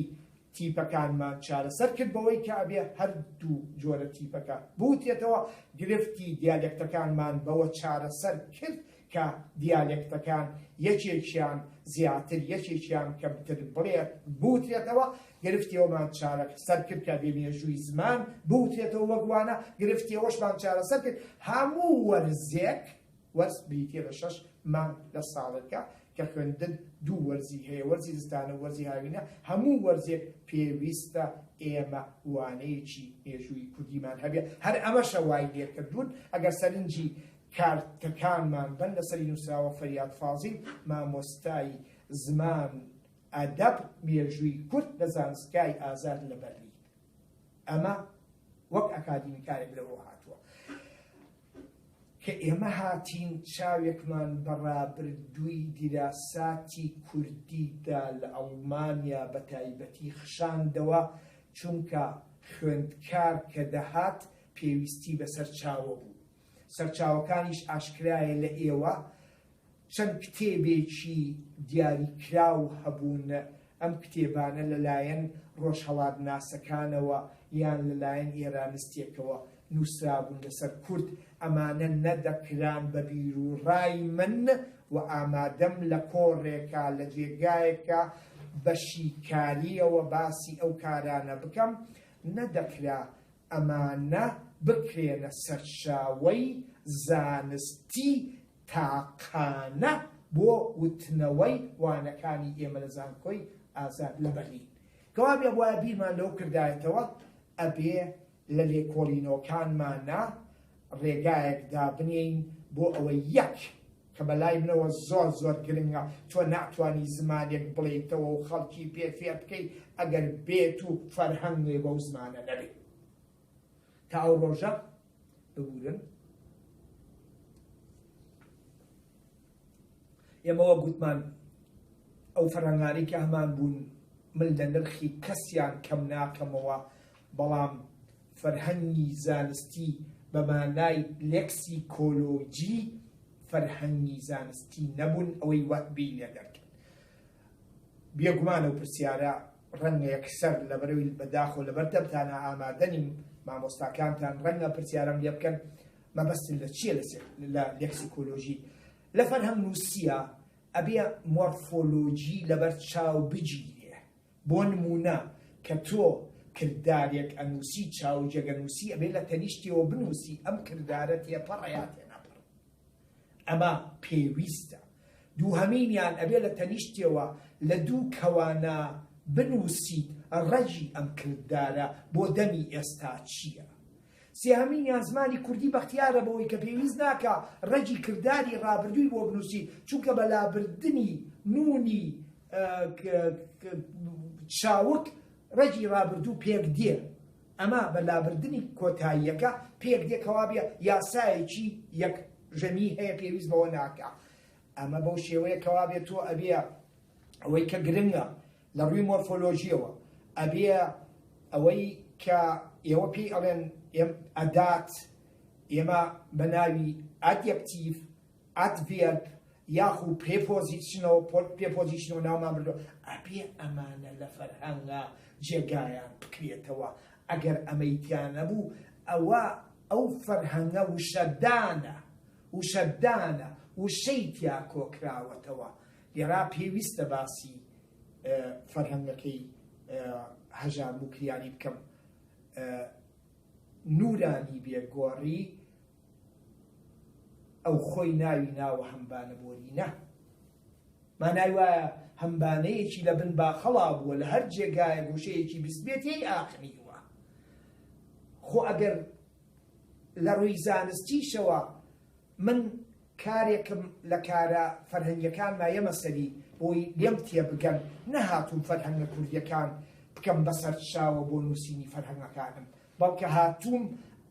تیپەکانمان چارەسەر کرد بەوەی کە ئەبێ هەردوو جۆرە تیپەکە بوتێتەوە گرفتی دیالێکتەکانمان بەوە چارەسەر کرد کە دیالێکتەکان یەکێکیان زیاتر یەکێکیان کەمتر بڵێت بوتێتەوە گرفتیەوەمان چارەسەر کرد کە بێمێژووی زمان بوتێتەوە وەگوانە گرفتیەوەشمان چارەسەر کرد هەموو وەرزێک وەرز بریتێ بە 6 مانگ لە ساڵەکە کە خوێندن دوو وەرزی هەیە وەرزی زستانە و وەرزی هاوینە هەموو وەرزێک پێویستە ئێمە وانەیەکی مێژووی کوردیمان هەبێ هەر ئەمەشە وای لێکردوون ئەگەر سەرنجی کارتەکانمان بەن لەسەری نووسراوە فەریاد فازیل مامۆستای زمان ئەدەب مێژووی کورد لە زانستگای ئازاد لە بەرلین ئەمە وەک ئەکادیمیکارێک لەوە هاتووە کە کە ئێمە هاتین چاوێکمان بەڕابردووی دیراساتی کوردیدا لە ئەڵمانیا بە تایبەتی خشاندەوە چونکە خوێندکار کە دەهات پێویستی بە سەرچاوە بوو. سەرچاوەکانیش ئاشکرایە لە ئێوە چەند کتێبێکی دیاریکراو هەبوون. ئەم کتێبانە لەلایەن ڕۆژهەڵاتناسەکانەوە یان لەلایەن ئێرانستێکەوە نووسرابوون لەسەر کورد. ئەمانە نەدەکران بە بیرروڕای من و ئامادەم لە کۆڕێکا لە جێگایەکە بە شیکاریەوە باسی ئەو کارانە بکەم، نەدەکرا ئەمانە بکرێنە سەرچاوەی زانستی تاقانە بۆ وتنەوەی وانەکانی ئێمە لە زانکۆی ئازاد لە بەرلین. کەوا بێ وایە بیرمان لەو کردایەتەوە ئەبێ لە لێکۆڵینەوەکانمانە ڕێگایەکدا بنین بۆ ئەوەی یەک کە بەلای منەوە زۆر زۆر گرنگە تۆ ناتوانی زمانێک بڵێیتەوە و خەڵکی پێ فێر بکەیت ئەگەر بێت و فەرهەنگێ بەو زمانە نەبێت. تا ئەو ڕۆژە ببورن ئێمەوە گوتمان ئەو فەرهەنگانەی کە هەمان بوون من لە نرخی کەسیان کەم ناکەمەوە، بەڵام فەرهەنگی زانستی بە مانای لێکسیکۆلۆجی فەرهەنگی زانستی نەبوون ئەوەی وەتبی لێ دەرکەن. بێگومانە و پرسیارە ڕەنگە یەکسەر لەبەرەوەی بەداخۆ لەبەر دەبتانە ئامادەنیم مامۆستاکانتان ڕەنگە پرسیارەم لێ بکەن مەبەستن لە چیە لە لێکسیکۆلۆژی. لە فەرهەنگ نووسیە ئەبێ مۆرفۆلۆجی لەبەر چاو بگیرێ. بۆ نمونە کە تۆ کردارێک ئەنووسی چاو جێگەنووسی ئەبێ لە تەنیشتیەوە بنووسی ئەم کردارە تێپەڕەیە تێناپەڕ. ئەمە پێویستە. دووهەمینیان ئەبێ لە تەنیشتیەوە لە دوو کەوانە بنووسیت ڕەجی ئەم کردارە بۆ دەمی ئێستا چییە. سێهەمینیان زمانی کوردی بەختیارە بەوەی کە پێویست ناکە ڕەجی کرداری ڕابردووی بۆ بنووسی چونکە بەلابردنی نونی چاوک ڕەجی ڕابردوو پێک دێ. ئەمە بەلابردنی کۆتاییەکە پێک دێکەوە بێ یاسایەکی یەک ژەمی هەیە پێویست بەوە ناکە. ئەمە بەو شێوەیە کەوا بێت تۆ ئەبێ ئەوەی کە گرنگە لە ڕووی مۆرفۆلۆژیەوە ئەبێ ئەوەی کە ئێوە پێی ئەڵێن ئەدات ئێمە بە ناوی ئادیەکتیڤ ئادڤێرب یاخو پێپۆزیشنەوە ناومان بردەوە ئەبێ ئەمانە لە فەرهەنگا جێگایان بکرێتەوە. ئەگەر ئەمەیتیان نەبوو ئەوە ئەو فەرهەنگە وشەدانە وشەی تیا کۆکراوەتەوە. لێرا پێویستە باسی فەرهەنگەکەی هەژار بووکریانی بکەم. نورانی بێگۆڕی ئەو خۆی ناوی ناوە هەمبانە بۆرینە. مانای وایە هەمبانەیەکی لە بن باخەڵا بووە لە هەر جێگایە گۆشەیەکی بیست هی ئاخنیوە. خۆ ئەگەر لە ڕووی زانستیشەوە من کارێکم لە کارە فەرهەنگیەکان مایەمە سەری بۆی لێم تێبگەن نەهاتوم فەرهەنگە کوردیەکان بکەم بەسەر چاوە بۆ نووسینی فەرهەنگەکانم، بەڵکە هاتووم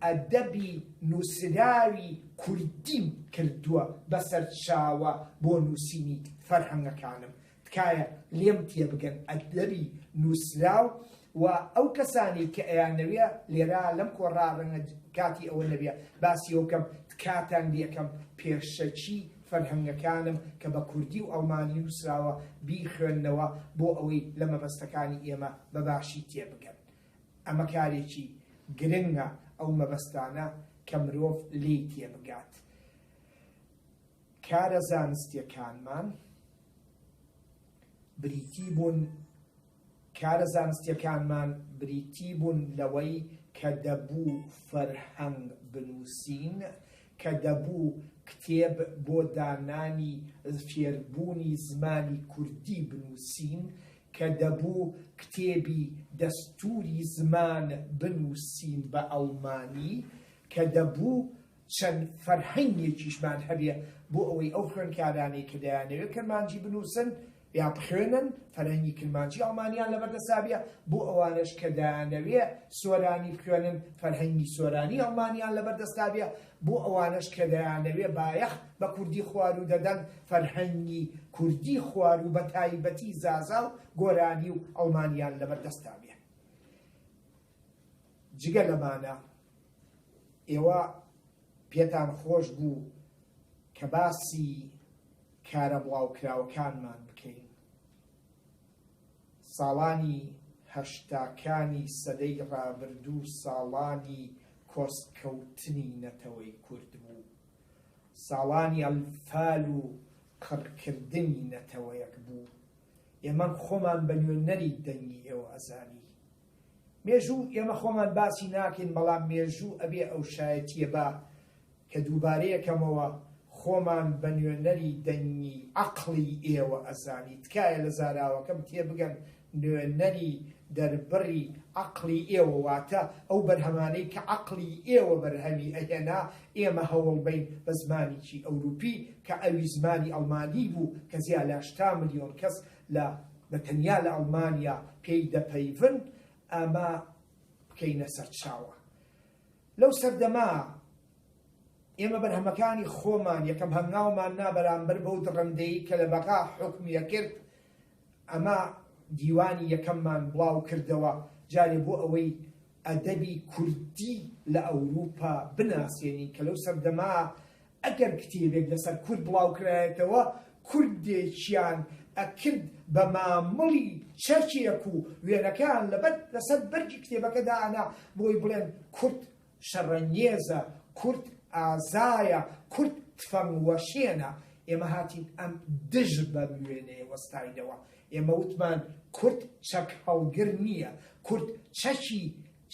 ئەدەبی نووسراوی کوردیم کردووە بەسەر چاوە بۆ نووسینی فەرهەنگەکانم. تکایە لێم تێبگەن ئەدەبی نووسراو و ئەو کەسانی کە ئەیانەوێ لێرا لەم کۆڕاڕەنگە کاتی ئەوە نەبێ باسی ئەو کەم کاتان لێکەم پێشەچی فەرهەنگەکانم کە بە کوردی و ئەڵمانی نووسراوە بیخوێندنەوە بۆ ئەوەی لە مەبەستەکانی ئێمە بەباشی تێبگەن. ئەمە کارێکی گرنگە ئەو مەبەستانە کە مرۆڤ لێی تێبگات. کارە زانستیەکانمان بریتی بوون لەوەی کە دەبوو فەرهەنگ بنووسین، کە دەبوو کتێب بۆ دانانی فێربوونی زمانی کوردی بنووسین، کە دەبوو کتێبی دەستوری زمان بنووسین بە ئەڵمانی، کە دەبوو چەند فەرهەنگێکیشمان هەبێ بۆ ئەوەی ئەو خوێندکارانەی کە دەیانەوێت کەرمانجی بنووسن یا بخوێنن فەرهەنگی کرمانچی ئەڵمانیان لەبەردەستابێ بۆ ئەوانش کە دایانەوێ سۆرانی بخوێنن فەرهەنگی سۆرانی ئەڵمانیان لەبەردەستابێ بۆ ئەوانش کە دایانەوێ بایەخ بە کوردی خوار و دەدەن فەرهەنگی کوردی خوار و بە تایبەتی زازا و گۆرانی و ئەڵمانیان لەبەردەستابێ. جگە لەمانە ئێوە پێتان خۆش بوو کە باسی کارە بڵاوکراوەکانمان بکەین. ساڵانی هەشتاکانی سەدەی ڕابردوو ساڵانی کۆسکەوتنی نەتەوەی کورد بوو، ساڵانی ئەلفال و قڕکردنی نەتەوەیەک بوو. ئێمە خۆمان بە نوێنەری دەنگی ئێوە ئەزانی. مێژوو ئێمە خۆمان باسی ناکەین، بەڵام مێژوو ئەبێ ئەو شایەتیە بە کە دووبارەیەکەمەوە خۆمان بە نوێنەری دەنگی عەقڵی ئێوە ئەزانی. تکایە لە زاراوەکەم تێبگەن نوێنەری دەربڕی عەقڵی ئێوە، واتە ئەو بەرهەمانەی کە عەقڵی ئێوە بەرهەمی ئەهێنا ئێمە هەوڵ بین بە زمانێکی ئەوروپی کە ئەوی زمانی ئەڵمانی بوو کە زیاد لە 8 ملیۆن کەس بەتەنیا لە ئەڵمانیا پێی دەپەیون، ئەمە بکەینە سەرچاوە. لەو سەردەما ئێمە بەرهەمەکانی خۆمان یەکەم هەنگاومان نا بەرامبەر بەو دڕندەیی کە لە بەقا حکمیە کرد، ئەمە دیوانی یەکەممان بڵاو کردەوە جارێ بۆ ئەوەی ئەدەبی کوردی لە ئەوروپا بناسیێنین کە لەو سەردەما ئەگەر کتێبێک لەسەر کورد بڵاو کرایەتەوە کوردێکیان ئەکرد بە مامەڵی چەرکێک و وێنەکان لەسەر بەرگی کتێبەکەدا ئانا بۆی بڵێن کورد شەڕەنگێزە، کورد ئازایە، کورد تفەنگوەشێنە. ئێمە هاتین ئەم دژ بە وێنەیە وەستاینەوە. ئێمە وتمان کورد چەک هەڵگر نییە، کورد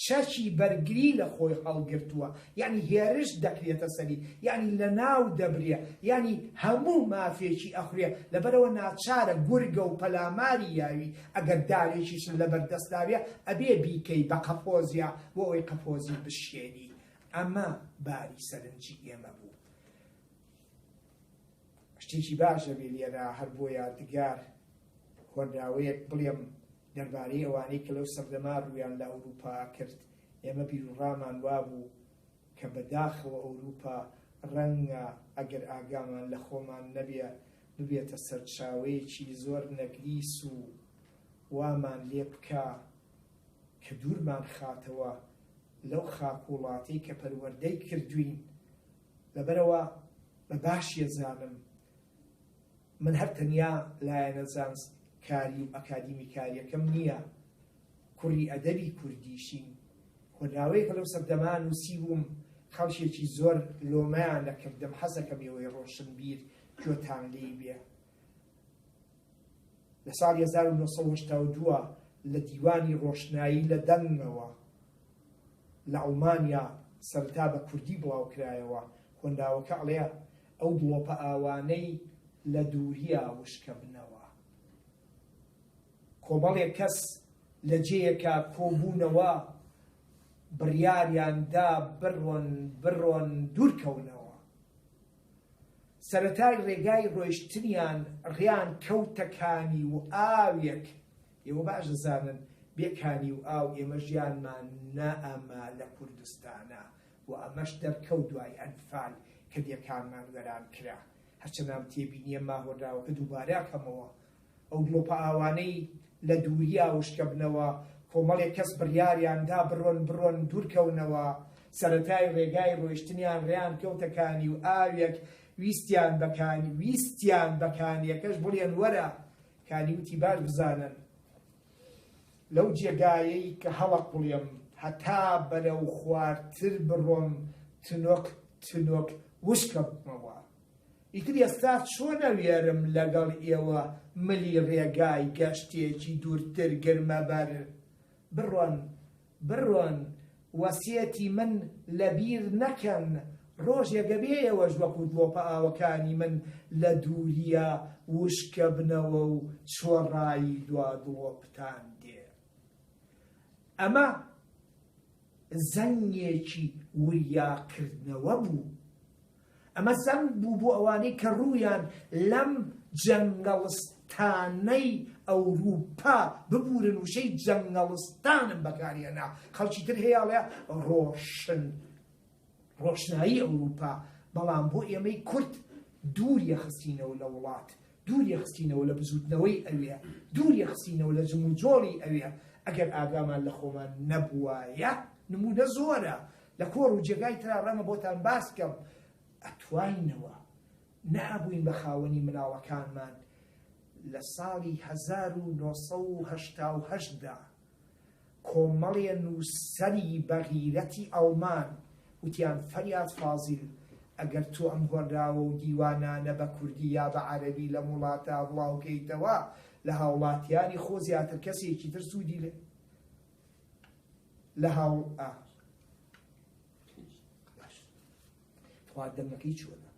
چەکی بەرگری لە خۆی هەڵگرتووە، یعنی هێرش دەکرێتە سەری، یعنی لە ناو دەبرێ، یعنی هەموو مافێکی ئەخورێ. لەبەرەوە ناچارە گورگە و پەلاماری یاوی ئەگەر دارێکیش لەبەردەستداوێ ئەبێ بیکەی بە قەپۆزیا بۆ ئەوەی قەپۆزی بشێنی. ئەمە باری سەرنجی ئێمە بوو. شتێکی باشە بێ لێرە هەر بۆ یادگار هۆنراوەیەک بڵێم دەربارەی ئەوانەی کە لەو سەردەما ڕوویان لە ئەوروپا کرد. ئێمە بیرڕامان وابوو کە بەداخەوە ئەوروپا ڕەنگە ئەگەر ئاگامان لە خۆمان نەبێ ببێتە سەرچاوەیەکی زۆر نەگریس و وامان لێ بکە کە دوورمان خاتەوە لەو خاک وڵاتەی کە پەروەردەی کردوین. لەبەرەوە بە باشیە زانم من هەر تەنیا لایەنە زانستکاری و ئەکادیمی کاریەکەم نییە، کوڕی ئەدەبی کوردیشین. هۆنراوەیەکە لەو سەردەما نووسی بووم، خەڵکێکی زۆر لۆمەیان نەکردم، حەزەکەم ئێوەی ڕۆشنبیر گوێتان لێی بێ. لە ساڵی 1982 لە دیوانی ڕۆشنایی لە دەنگەوە لە ئەڵمانیا سەرتا بە کوردی بڵاو کرایەوە. خوێنداوەکە ئەڵێ ئەو بڵۆپە ئاوانەی لە دووریە وشکە بنەوە. کۆمەڵێک کەس لە جێیەکە کۆبوونەوە بڕیاریاندا بڕۆن دوورکەونەوە. سەرەتای ڕێگای ڕۆیشتنیان ڕیان کەوتەکانی و ئاوێک. ئێوە باش دەزانن بێکانی و ئاو ئێمە ژیانمان نەئەمە لە کوردستانە و ئەمەش دەرکەوت دوای ئەنفال کە دیەکانمان وەران کرا. هەرچەندان تێبینیە ماهۆراوەکە دووبارەکەمەوە ئەو بڵۆپە ئاوانەی لە دووریە وشکە بنەوە. کۆمەڵێک کەس بڕیاریاندا بڕۆن دوورکەونەوە. سەرەتای ڕێگای ڕۆیشتنیان ڕیان کەوتەکانی و ئاوێک ویستیان بەکانیەکەش بڵێن وەرە. کانی وتی باش بزانن لەو جێگایەی کە هەڵق بڵێم هەتا بەرەو خواردتر بڕۆم تنۆک وشکە بمەوە. ئیتر ئێستا چۆنە وێرم لەگەڵ ئێوە ملی ڕێگای گەشتێکی دوورتر گرمەبەر. بڕۆن وەسیەتی من لەبیر نەکەن، ڕۆژێکە بێ ئێوەش وەکو بڵۆپە ئاوەکانی من لە دووریە وشکە بنەوە و چۆڕایی دوا دڵۆپتان دێ. ئەمە زەنگێکی وریاکردنەوە بوو. ئەمە زەنگ بوو بۆ ئەوانەی کە ڕوویان لەم جەنگەڵستە تانەی ئەوروپا ببورن وشەی جەنگەڵستانم بەکارهێنا خەڵکی تر هەیەڵێ ڕۆشنایی ئەوروپا بەڵام بۆ ئێمەی کورد دووریە خستینەوە لە وڵات دووریە خستینەوە لە بزوتنەوەی ئەوێ دووریە خستینەوە لە جم و جۆڵی ئەوێ ئەگەر ئاگامان لە خۆمان نەبووایە نمونە زۆرە لە کۆڕ و جێگای ترا ڕەمە بۆتان باس بکەم ئەتوانینەوە نابووین بە خاوەنی مناڵەکانمان لە ساڵی 1970دا کۆمەڵێ نووسەری بەغیرەتی ئەڵمان وتیان فەریاد فازیل ئەگەر تۆ ئەم هۆڕاوە و دیوانانە بە کوردی یا بە عەرەبی لە وڵاتە بڵاوکەیتەوە لە هاوڵاتیانی خۆ زیاتر کەسێکی تر سوودی لە هاو دەمەکەی چۆنە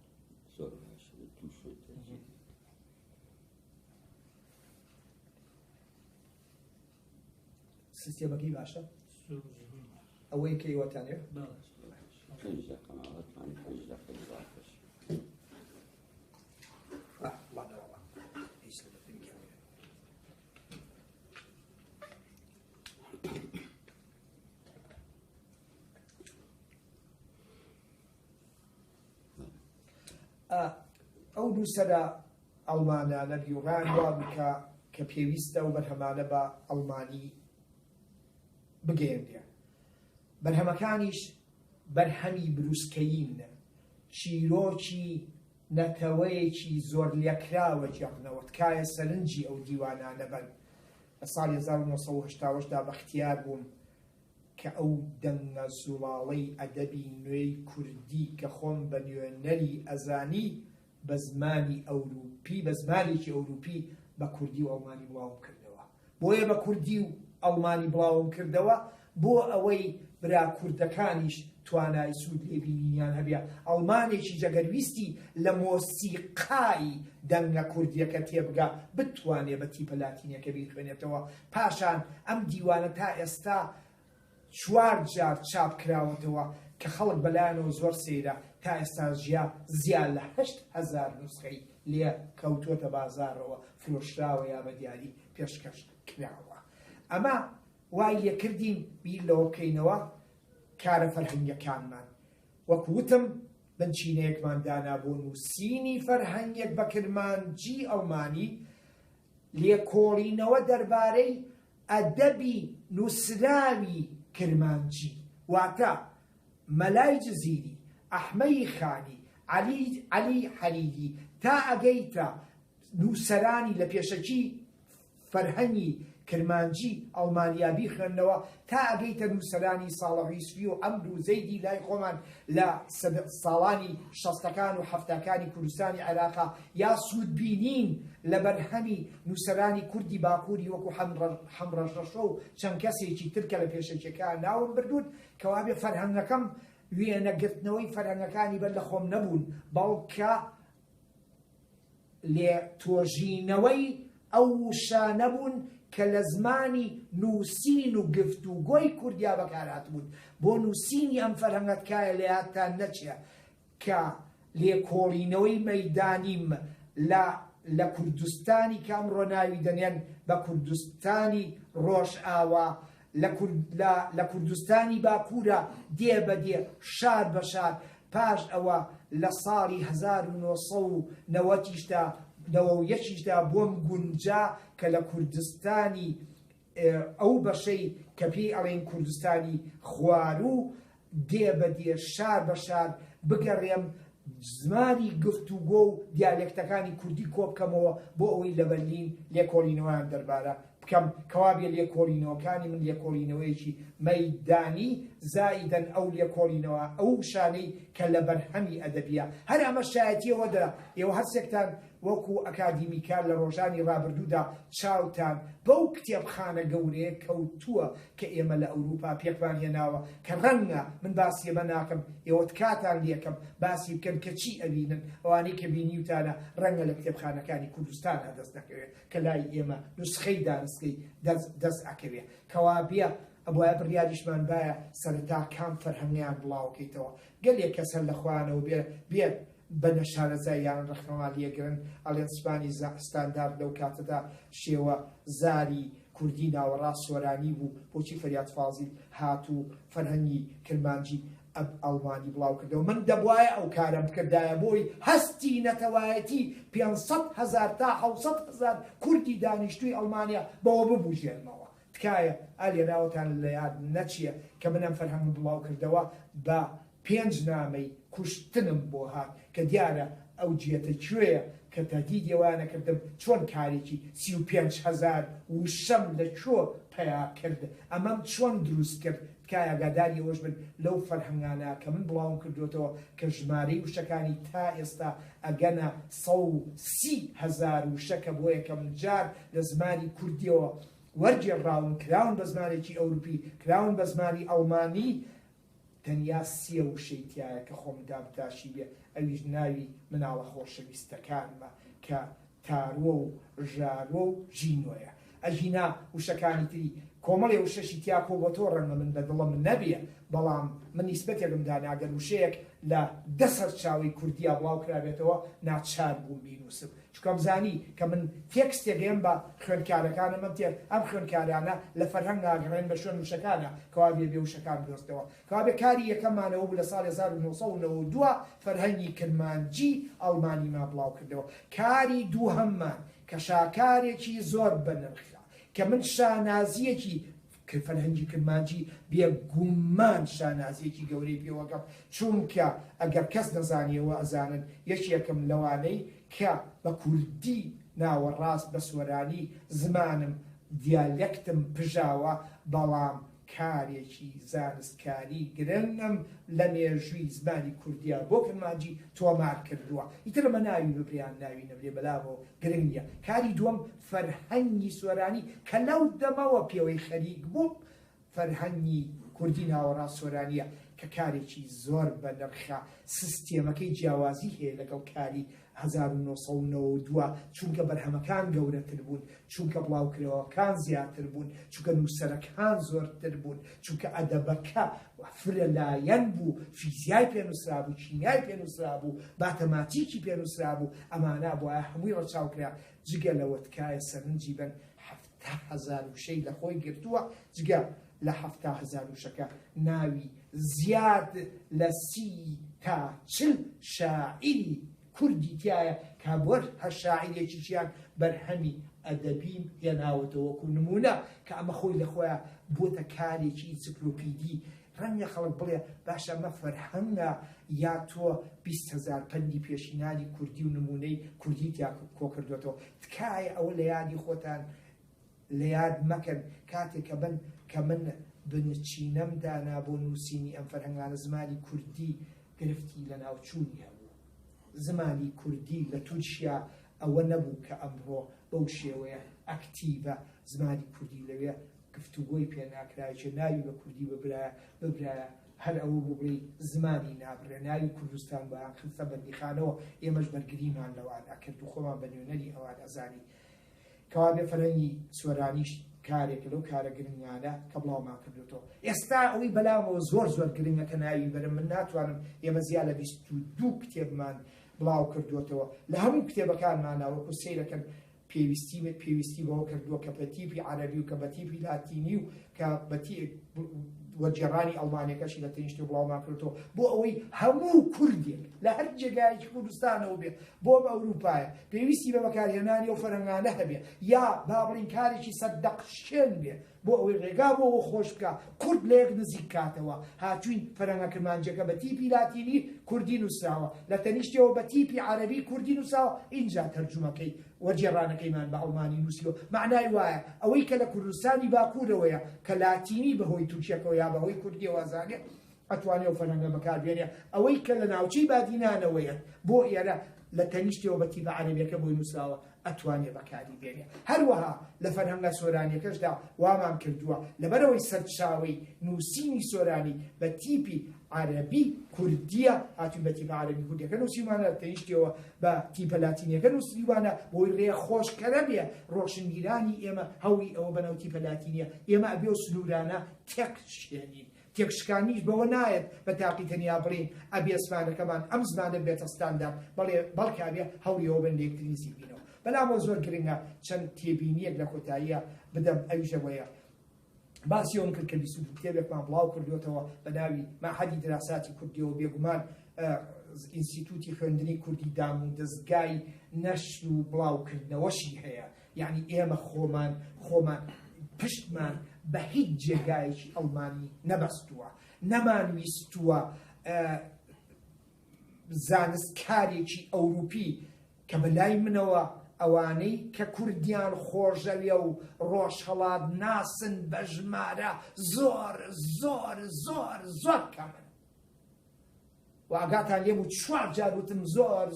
سیستێمەکەی باشە ئەوەی کەیوەتانێ ئەو دووسەرە ئەڵمانانە بیوڕان وا بکە کە پێویستە و بەرهەمانە بە ئەڵمانی بگەێنێ بەرهەمەکانیش بەرهەمی بروسکەین چیرۆکی نەتەوەیەکی زۆر لێکراوە جێڕنەوە تکایە سەرنجی ئەو دیوانانە بن لە ساڵی 1970دا بەختیار بووم کە ئەو دەنگە زوڵاڵەی ئەدەبی نوێی کوردی کە خۆم بە نوێنەری ئەزانی بە زمانی ئەوروپی بە زمانێکی ئەوروپی بە کوردی و ئەڵمانی بڵاوم کردەوە بۆیە بە کوردی و ئەڵمانی بڵاوم کردەوە بۆ ئەوەی برا کوردەکانیش توانای سوود لێبینیان هەبێ ئەڵمانێکی جەگەرویستی لە مۆسیقای دەنگە کوردیەکە تێبگا بتوانێ بە تیپە لاتینیەکە بیخوێنێتەوە پاشان ئەم دیوانە تا ئێستا 4 جار چاپ کراوەتەوە کە خەڵک بەلایەنەوە زۆر سەیرە تا ئێستا زیان لە 8,000 نوسخەی لێ کەوتووەتە بازارەوە فرۆشراوە یا بە دیاری پێشکەش کراوە ئەمە وای لێکردین بیر لەوە بکەینەوە کارە فەرهەنگیەکانمان وەکو وتم بنچینەیەکمان دانا بۆ نووسینی فەرهەنگێک بە کرمانجی ئەڵمانی لێکۆڵینەوە دەربارەی ئەدەبی نووسراوی کرمانجی واتە مەلای جزیری ئەحمەی خانی عەلی حەریری تا ئەگەیتە نووسەرانی لە پێشەکی فەرهەنگی کرمانجی ئەڵمانیابی خوێندنەوە تا ئەگەیتە نووسەرانی ساڵحی سوی و ئەمر و زەیدی لای خۆمان لە ساڵانی 60ەکان و 70ەکانی کوردستانی عێراقا یا سوودبینین لە بەرهەمی نووسەرانی کوردی باکووری وەکو حەمڕەشەشە و چەند کەسێکی ترکە لە پێشەکیەکان ناوم بردوون کەوابێ فەرهەنگەکەم وێنەگرتنەوەی فەرهەنگەکانی بەر لە خۆم نەبوون بەڵکە لێ تۆژینەوەی ئەو شانە بوون کە لە زمانی نووسین و گفتوگۆی کوردیا بەکارهات بوون بۆ نووسینی ئەم فەرهەنگەتکایە لە یادتان نەچێ کە لێکۆڵینەوەی مەیدانیم لە کوردستانی کە ئەمڕۆ ناوی دەنێن بە کوردستانی ڕۆژئاوا لە کوردستانی باکوورە دێ بە دێ شار بە شار پاش ئەوە لە ساڵی 1990دا بۆم گونجا کە لە کوردستانی ئەو بەشەی کە پێی ئەڵێن کوردستانی خواروو دێ بە دێ شار بە شار بگەڕێم زمانی گفتوگۆ و دیالێکتەکانی کوردی کۆبکەمەوە بۆ ئەوەی لە بەرلین لێکۆڵینەوەیان دەربارە بکەم کەوابێ لێکۆڵینەوەکانی من لێکۆڵینەوەیەکی مەیدانی زائیدەن ئەو لێکۆڵینەوە ئەو شانەی کە لە بەرهەمی ئەدەبیە هەر ئەمە شایەتیەوە دەرا ئێوە هەرسێکتان وەکو ئەکادیمیکان لە ڕۆژانی ڕابردوودا چاوتان بەو کتێبخانە گەورەیە کەوتووە کە ئێمە لە ئەوروپا پێکمان هێناوە کە ڕەنگە من باسی ئێمە ناکەم ئێوە کاتان لێکەم باسی بکەن کە چی ئەبینن ئەوانەی کە بینیوتانە ڕەنگە لە کتێبخانەکانی کوردستانە دەست دەکەوێت کە لای ئێمە نوسخەی دانسکەی دەست ئەکەوێت کەوا بێ ئەبووە بڕیاریشمان باە سەرەتا کام فەرهەنگیان بڵاوکەیتەوە گەلێک کەسەر لە خوانەوە بێت بە نەشارەزاییان ڕخنەوە لێگرن ئەڵێن سوپانی ستاندارد لەو کاتەدا شێوە زاری کوردی ناوەڕاست سۆرانی بوو بۆچی فەریاد فازیل هاتوو فەرهەنگی کرمانجی ئەڵمانی بڵاو کردەوە من دەبوایە ئەو کارم بکردایە بۆی هەستی نەتەوایەتی 500,000 تا 700,000 کوردی دانیشتووی ئەڵمانیا بەوە ببوژێنمەوە تکایە ئالێراوەتان لە یاد نەچیە کە منم فەرهەنگ بڵاو کردەوە بە 5 نامەی کوشتنم بۆ هات کە دیارە ئەو جێتە کوێیە کە تەدیدێوانە کردم چۆن کارێکی 35,000 وشەم لە چۆ پیا کرد ئەمەم چۆن دروست کرد تکایە ئاگاداری ئەوەش بن لەو فەرهەنگانە کە من بڵاوم کردوێتەوە کە ژمارەی وشەکانی تا ئێستا ئەگەنە 130,000 وشەکە بۆ یەکەم جار لە زمانی کوردیەوە وەرجێڕاون کراون بە زمانێکی ئەوروپی کراون بە زمانی ئەڵمانی تەنیا 3 وشەی تایە کە خۆمدا بتاشی بێ ئەویش ناوی مناڵە خۆشەویستەکانمە کە تاروە و ژارۆ و ژینۆیە ئەژینا وشەکانی تری کۆمەڵێ وشەشی تیا کۆ بۆ تۆ ڕەنگە من بە دڵم نەبیە بەڵام من نیسبەتێکم داناگەر وشەیەک لە 10 چاوی کوردیا بڵاو کرابێتەوە ناچار بووم بینوسم چکە بزانی کە من تێکستێگەم بە خوێندکارەکانم ئەم خوێندکارانە لە فەرهەنگ ناگەڕێن بە شوێن وشەکانە کەوا بێ وشەکان دۆستەوە کەوا بێ کاری یەکەمانەوە بوو لە ساڵی 1992 فەرهەنگی کرمانجی ئەڵمانیما بڵاو کردەوە کاری دووهەممان کە شاکارێکی زۆر بەنرخە کە من شانازیەکی فەرهەنگی کرمانجی بێگومان شانازیەکی گەورەی پێوەکەم چونکە ئەگەر کەس نەزانیەوە ئەزانن یەکێکم لەوانەی کە بە کوردی ناوەڕاست بە سۆرانی زمانم دیالێکتم پژاوە بەڵام کارێکی زانستکاری گرنگم لە مێژووی زمانی کوردیا بۆ کرمانجی تۆمار کردووە ئیترمە ناوی ببریان ناوی نەبرێ بەلاوەوە گرنگە کاری دووەم فەرهەنگی سۆرانی کە لەو دەمەوە پێوەی خەریک بوو فەرهەنگی کوردی ناوەڕاست سۆرانیە کە کارێکی زۆر بەنرخە سیستێمەکەی جیاوازی هەیە لەگەڵ کاری 1992 چونکە بەرهەمەکان گەورەتر بوون چونکە بڵاوکرەوەکان زیاتر بوون چونکە نووسەرەکان زۆرتر بوون چونکە ئەدەبەکە فرە لایەن بوو فیزیای پێنووسرا بوو چینای پێنووسرا بوو باتەماتیکی پێنووسرا بوو ئەمانە بۆە هەمووی ڕەچاوکرا جگە لەوە تکایە سەرنجی بن 7,000 وشەی لە خۆی گرتووە جگە لە 7,000 وشەکە ناوی زیاد لە 30 تا 40 شاعیری کوردی تایە کە بۆر هەر شاعیرێکی چیان بەرهەمی ئەدەبیم هێناوەتەوەکو نمونە کە ئەمە خۆی لە خۆیان بۆتە کارێکی ئینسیکلۆپیدی ڕەنگە خەڵک بڵێ باشە ئەمە فەرهەنگە یا تۆ 20,000 پەندی پێشینانی کوردی و نمونەی کوردی تیا کۆ کردوێتەوە تکایە ئەوە لە یادی خۆتان لە یاد مەکەن کاتێک کە من بنچینەم دانا بۆ نووسینی ئەم فەرهەنگانە زمانی کوردی گرفتی لە ناوچوونی هەبوو زمانی کوردی لە تورکیا ئەوە نەبوو کە ئەمڕۆ بەو شێوەیە ئەکتیڤە زمانی کوردی لەوێ گفتوگۆی پێ ناکرایە ناوی بە کوردی ببرایە هەر ئەوە بڵێ زمانی نابڕێ ناوی کوردستان بە خستە بەندیخانەوە ئێمەش بەرگریمان لەوان ئەکرد و خۆمان بە نوێنەری ئەوان ئەزانی کەوا بێ فەرهەنگی سۆرانیش کارێکە لەو کارە گرنگانە کە بڵاومان کردوێتەوە ئێستا ئەوەی بەلاوەوە زۆر گرنگە کە ناوی بەرم من ناتوانم ئێمە زیاد لە 22 کتێبمان بڵاو کردوێتەوە لە هەموو کتێبەکانمانەوەکو سەیرەکەن پێویستی بەوە کردووە کە بە تیپی عەرەبی و کە بە تیپی لاتینی و کە بە وەرجێڕانی ئەڵمانیەکەشی لە تەنیشتی و بڵاومان کردووە بۆ ئەوەی هەموو کوردێک لە هەر جێگایەکی کوردستانەوە بێت بۆ ئەوروپایە پێویستی بە بەکارهێنانی و فەرهەنگانە هەبێ یا با بڵین کارێکی سەردەقشێن بێ بۆ ئەوەی ڕێگا بۆەوە خۆش بکە کورد لە یەک نزیک کاتەوە هاتوین فەرهەنگە کرمانجیەکە بە تیپی لاتینی کوردی نووسراوە لە تەنیشتیەوە بە تیپی عەرەبی کوردی نووسراوە اینجا تەرجومەکەی وەرجێڕانەکەیمان بە ئەڵمانی نووسیوە معنای وایە ئەوەی کە لە کوردستانی باکوورەوەیە کە لاتینی بەهۆی تورکیەکەوە یا بەهۆی کوردی وازانێ ئەتوانێ و فەرهەنگە بەکاربێنێ ئەوەی کە لە ناوچەی بادینانەوەیە بۆ ئێرە لە تەنیشتیەوە بە تیپە عەرەبیەکە بۆی نووسراوە ئەتوانێ بەکاری بێنێ هەروەها لە فەرهەنگە سۆرانیەکەشدا وامان کردووە لەبەرەوەی سەرچاوەی نووسینی سۆرانی بە تیپی عەرەبی کوردیە هاتووی بە تیپە عەرەبی کوردیەکە نووسیمانە تەنیشتیەوە بە تیپە لاتینیەکە نووسیوانە بۆی ڕێخۆشکەرە بێ ڕۆشنبیرانی ئێمە هەوی ئەوە بەناو تیپە لاتینیە ئێمە ئەبێ و سنوورانە تێک شێنین تێکشکانیش بەوە نایەت بە تاقی تەنیا بڵێن ئەبێ زمانەکەمان ئەم زمانە بێتە ستاندار بەڵکە ئەبێ هەوڵیەوە بن لێکترین زیبینەوە بەنامەوە زۆر گرنگە چەند تێبینیەک لە کۆتاییە بدەم ئەویشەوەیە باسی ئەوم کرد کە 22 کتێبێکمان بڵاو کردوێتەوە بە ناوی مەعهەدی دراساتی کوردیەوە بێگومان ئینستیتوتی خوێندنی کوردی دام و دەستگای نەشر و بڵاوکردنەوەشی هەیە یعنی ئێمە خۆمان پشتمان بە هیچ جێگایەکی ئەڵمانی نەبەستووە نەمانویستووە زانستکارێکی ئەوروپی کە بەلای منەوە ئەوانەی کە کوردیان خۆشەویە و ڕۆژهەڵات ناسن بە ژمارە زۆر کەمن و ئاگاتان لێم و 4 جار وتم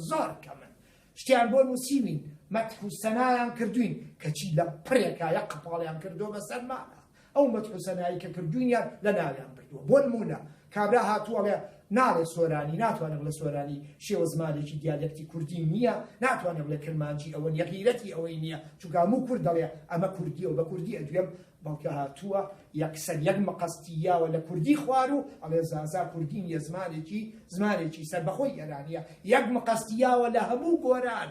زۆر کەمن شتیان بۆ نووسیوین مەدح و سەنایان کردوین کەچی لە پڕێکە یەک قپاڵیان کردووە بەسەرمانە ئەو مەدح و سەنایی کە کردوینیان لە ناویان بردووە بۆ نمونە کابرا هاتووەڵێ ناڵێ سۆرانی ناتوانێت بڵێ سۆرانی شێوە زمانێکی دیالێکتی کوردی نییە ناتوانێت بڵێ کرمانجی ئەوە یەغیرەتی ئەوەی نییە چونکە هەموو کورد دەڵێ ئەمە کوردیە و بە کوردی ئەدوێم بەڵکە هاتووە یەکسەر یەک مەقەستیاوە لە کوردی خوار و ئەڵێ زازا کوردی نییە زمانێکی سەربەخۆی ئێرانیە یەک مەقەستیاوە لە هەموو گۆران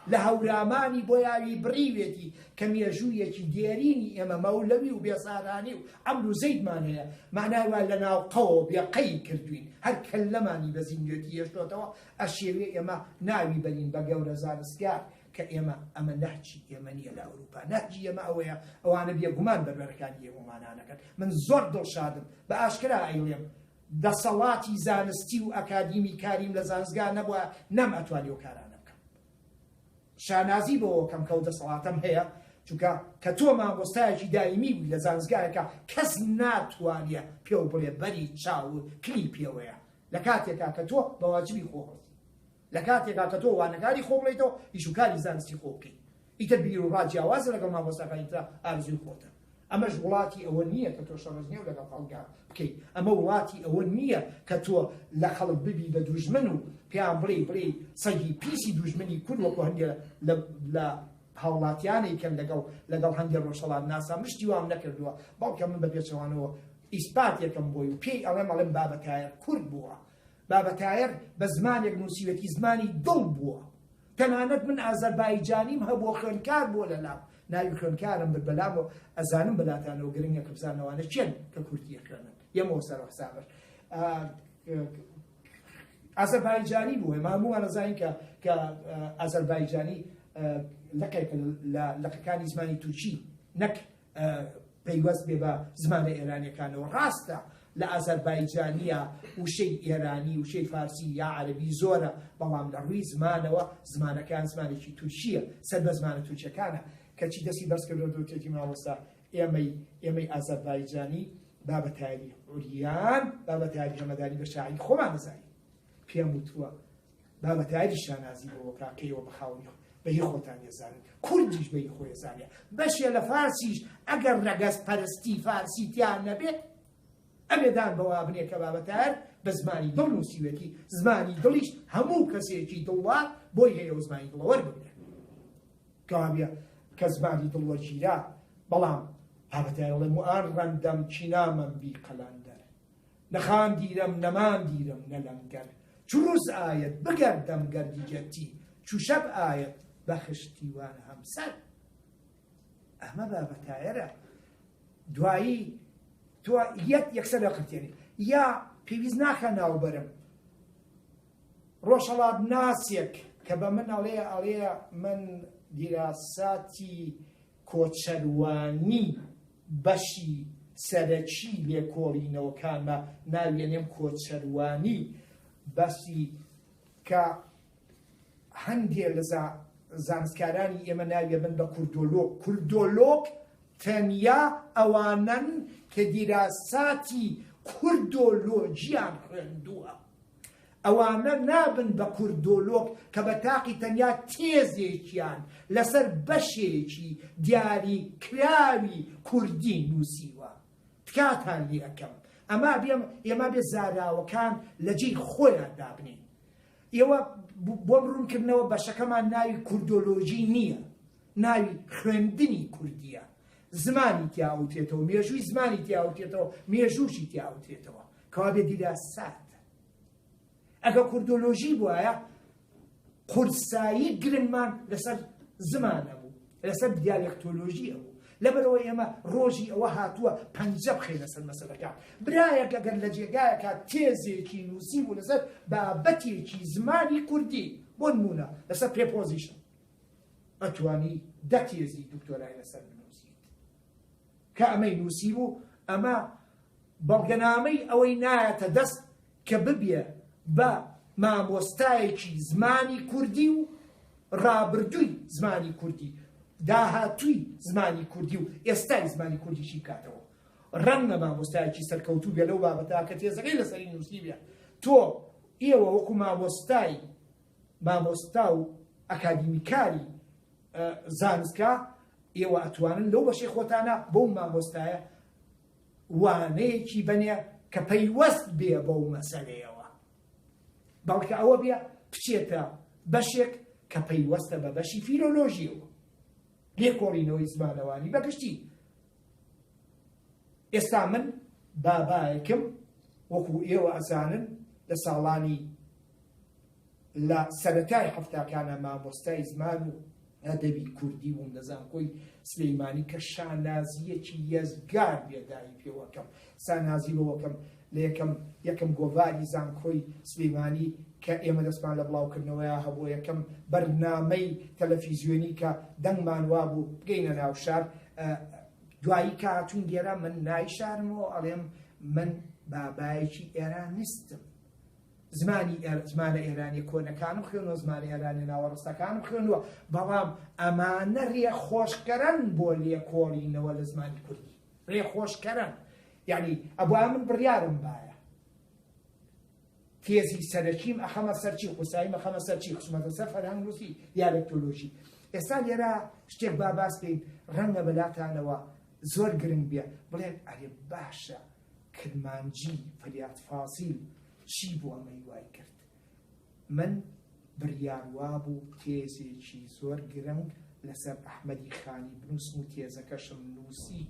لە هەورامانی بۆ یاوی بڕیوێتی کە مێژوویەکی دێرینی ئێمە مەولەوی و بێسارانی و ئەمر و زەیدمان هەیە معناوان لە ناو قەوە بێقەی کردوین هەر کەللەمانی بە زیندوێتی هێشتۆتەوە ئەشێوێ ئێمە ناوی بەرین بە گەورە زانستگار کە ئەمە نەهجی ئێمە نییە لە ئەوروپا نەهجی ئێمە ئەوەیە ئەوانە بێگومان بەربەرەکانی ئێمەمانانەکەن من زۆر دڵشادم بە ئاشکرا ئەیڵێم دەسەڵاتی زانستی و ئەکادیمی کاریم لە زانستگار نەبووە نەم ئەتوانی و کارانە شانازی بۆ کەم کەوت دەسەڵاتم هەیە چونکە کە تۆ مامۆستایەکی دایمی بووی لە زانستگارێکە کەس ناتوانێت پێ بڵێ بەری چاو و کلی پێوەیە لە کاتێکا کە تۆ بەواجبی خۆڕی لە کاتێکا کە تۆ وانەکاری خۆ بڵێیتەوە ئیشوکاری زانستی خۆ بکەیت ئیتر بیر و ڕاجیاوازە لەگەڵ مامۆستاکانی ترا ئارزوی خۆتە ئەمەش وڵاتی ئەوە نییە کە تۆ شەڕژنێ و لەگەڵ خەڵکا بکەیت ئەمە وڵاتی ئەوە نییە کە تۆ لە خەڵک ببی بە دوژمن و پێیان بڵێ سەگی پیسی دوژمنی کورد وەکو هەندێک لە هاوڵاتیانەی کەم لەگەڵ هەندێک ڕۆژهەڵات ناسا مشتی وام نەکردووە بەڵکە من بە پێچەوانەوە ئیسپاتێکم بۆی و پێی ئەڵێم بابەتایر کورد بووە بابەتایر بە زمانێک نووسیوەتی زمانی دڵ بووە تەنانەت من ئازەربایجانیم هەبووە خوێندکار بووە لەلام ناوی خوێندکارم بر بەلام و ئەزانم بەلاتانەوە گرنگە کە بزانەوانە چێن کە کوردی خوێنن یەمەوە سەر حسابش ئازەربایجانی بووە مامووان ئەزانین کە ئازەربایجانی لەقەکانی زمانی تورکی نەک پەیوەست بێ بە زمانە ئێرانیەکانەوە ڕاستە لە ئازەربایجانیە وشەی ئێرانی وشەی فارسی یا عەرەبی زۆرە بەڵام لە ڕووی زمانەوە زمانەکان زمانێکی تورکیە سەر بە زمانە تورکیەکانە کەچی دەستی بەرز کردەوە دەوتێتی ماوەستا ئێمەی ئازەربایجانی بابەتاری عوریان بابەتاری هەمەدانی بە شاعری خۆمان نەزانین پێم وتووە بابەتاری شانازی بۆ کاکەیەوە بەخاوی بەهی خۆتان ێزانن کوردیش بەهی خۆی ێزانێ بەشێ لە فارسیش ئەگەر ڕەگەز پەرستی فارسی تیان نەبێت ئەبێدان بەوا بنێ کە بابەتار بە زمانی دڵ نووسیوێتی زمانی دڵیش هەموو کەسێکی دڵوار بۆی هەیە و زمانی دڵەوە ببنێ کابێ کە زمانی دڵوەرگیرا بەڵام بابەتایڵێ موان ڕەندەم چینامەم بی قەلاندەر نەخان دیرم نەمان دیرم نەلەنگەر چروس ئاەت بگەردەم گەردیجەتی چوشەب ئاەت بە خشتیوان هەمسەر ئەمە بابەتایەرە دوایی تۆ یەکسەر قرتێنی یا پێویست ناکە ناوبەرم ڕۆژهەڵات ناسێک کە بە من ئەڵێ من دیراساتی کۆچەروانی بەشی سەرەکی لێکۆڵینەوەکانمە ناوێنێم کۆچەروانی بەسی کە هەندێک لە زانستکارانی ئێمە ناوێ بن بە کوردۆلۆک تەنیا ئەوانن کە دیراساتی کوردۆلۆجیان خوێندووە ئەوانە نابن بە کوردۆلۆگ کە بە تاقی تەنیا تێزێکیان لەسەر بەشێکی دیاری کراوی کوردی نووسیوە تکاتان لێ ئەەکەم ئێمە بێ زاراوەکان لە جێی خۆیان دابنین ئێوە بۆ بڕوونکردنەوە بەشەکەمان ناوی کوردۆلۆژی نییە ناوی خوێندنی کوردیە زمانی تیاوتێتەوە مێژووی زمانی تیاوتێتەوە مێژووشی تیاوتێتەوە کەوا بێ دیرا سات ئەگە کوردۆلۆژی بووایە قورسایی گرنگمان لەسەر زمانە بوو لەسەر دیالێکتۆلۆژیە بوو لەبەرەوەی ئێمە ڕۆژی ئەوە هاتووە پەنجە بخەین لەسەر مەسەلەکە برایەک ئەگەر لە جێگایەکە تێزێکی نووسی بوو لەسەر بابەتێکی زمانی کوردی بۆ نمونە لەسەر پرێپۆزیشن ئەتوانی دە تێزی دکتۆرای لەسەر بنووسیت کە ئەمەی نووسی بوو ئەمە بەڵگەنامەی ئەوەی نایەتە دەست کە ببێ بە مامۆستایەکی زمانی کوردی و ڕابردووی زمانی کوردی داهاتووی زمانی کوردی و ئێستای زمانی کوردیشی بکاتەوە ڕەنگە مامۆستایەکی سەرکەوتوو بێ لەو بابەتە کە تێزەکەی لەسەری نووسی بێ تۆ ئێوە وەکو مامۆستا و ئەکادیمیکاری زانستکە ئێوە ئەتوانن لەو بەشەی خۆتانە بەو مامۆستایە وانەیەکی بنێ کە پەیوەست بێ بەو مەسەلەیەوە بەڵکە ئەوە بێ بچێتە بەشێک کە پەیوەستە بە بەشی فیلۆلۆژیەوە لێکۆڵینەوەی زمانەوانی بەگشتی ئێستا من بابایەکم وەکو ئێوە ئەزانن لە ساڵانی لە سەرەتای هەفتاکانە مامۆستای زمان و ئەدەبی کوردی بووم دەزانم کۆی سلەیمانی کە شانازیەکی یەزگار بێدایی پێوەکەم سانازی بەوەکەم لە یەکەم گۆڤاری زانکۆی سلەیمانی کە ئێمە دەستمان لە بڵاوکردنەوەیە هەبوو یەکەم بەرنامەی تەلەڤیزیۆنی کە دەنگمان وا بوو بگەینە ناو شار دوایی کە هاتوون گێرا من نایشارمەوە ئەڵێم من بابایەکی ئێرانیستم زمانە ئێرانی کۆنەکانم خوێنەوە زمانی ئێرانی ناوەڕستەکانم خوێنووە بەڵام ئەمانە ڕێخۆشکەرن بۆ لێکۆڵینەوە لە زمانی کوردی ڕێخۆشکەرن یعنی ئەبووە من بڕیارم باە تێزی سەرەکیم ئەخەمە سەرچی قوسایی مەخەمە سەرچی خشمەتە سەر فەرهەنگ نووسی دیالێکتۆلۆژی ئێستا لێرە شتێک با باس بکەین ڕەنگە بەلاتانەوە زۆر گرنگ بێ بڵێن ئەرێ باشە کرمانجی فەریاد فاسیل چی بۆ ئەمەی وای کرد من بڕیار وابوو تێزێکی زۆر گرنگ لەسەر ئەحمەدی خانی بنووسم و تێزەکەشم نووسی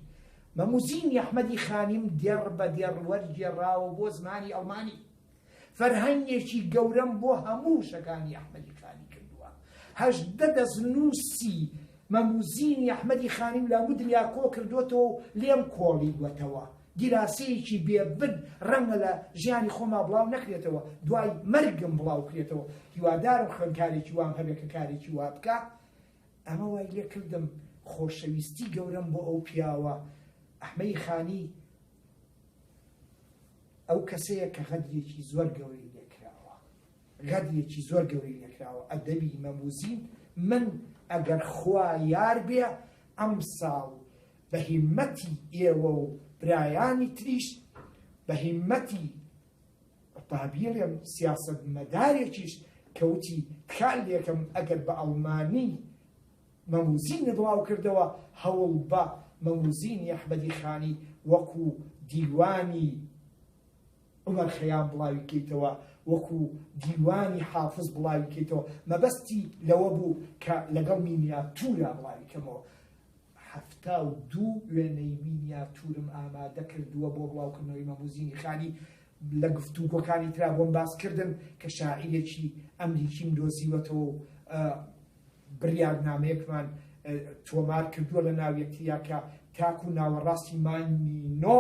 مەموزینی ئەحمەدی خانیم دێڕ بە دێڕ وەرگێڕاوە بۆ زمانی ئەڵمانی فەرهەنگێکی گەورەم بۆ هەموو شەکانی ئەحمەدی خانی کردووە هەژدە دەستنووسی مەموزینی ئەحمەدی خانیم لە هەموو دنیا کۆ کردوێتەوە و لێم کۆڵی دوێتەوە دیراسەیەکی بێبن ڕەنگە لە ژیانی خۆما بڵاو نەکرێتەوە دوای مەرگم بڵاو کرێتەوە هیوادارم خوێندکارێکی وام هەبێت کە کارێکی وا بکە ئەمە وای لێ کردم خۆشەویستی گەورەم بۆ ئەو پیاوە ئەحمەدی خانی ئەو کەسەیە کە غەدیەکی زۆر گەورەی لێکراوە ئەدەبی مەموزین من ئەگەر خوا یار بێ ئەم ساڵ بە هیممەتی ئێوە و برایانی تریش بە هیممەتی بابیێڵێم سیاسەت مەدارێکیش کەوتی کالێکم ئەگەر بە ئەڵمانی مەموزینە بڵاو کردەوە هەوڵ بە مەموزینی ئەحمەدی خانی وەکو دیوانی عومەر خەیام بڵاوی بکەیتەوە وەکو دیوانی حافظ بڵاوی بکەیتەوە مەبەستی لەوە بوو کە لەگەڵ مینیاتورە بڵاوی کەمەوە 72 وێنەی مینیاتورم ئامادە کردووە بۆ بڵاوکردنەوەی مەموزینی خانی لە گفتوگۆکانی ترا بۆم باسکردن کە شاعیرێکی ئەمریکیم دۆزیوەتەوە و بڕیارنامەیەکمان تۆمار کردووە لە ناو یەکتریا کە تاکو ناوەڕاستی مانینۆ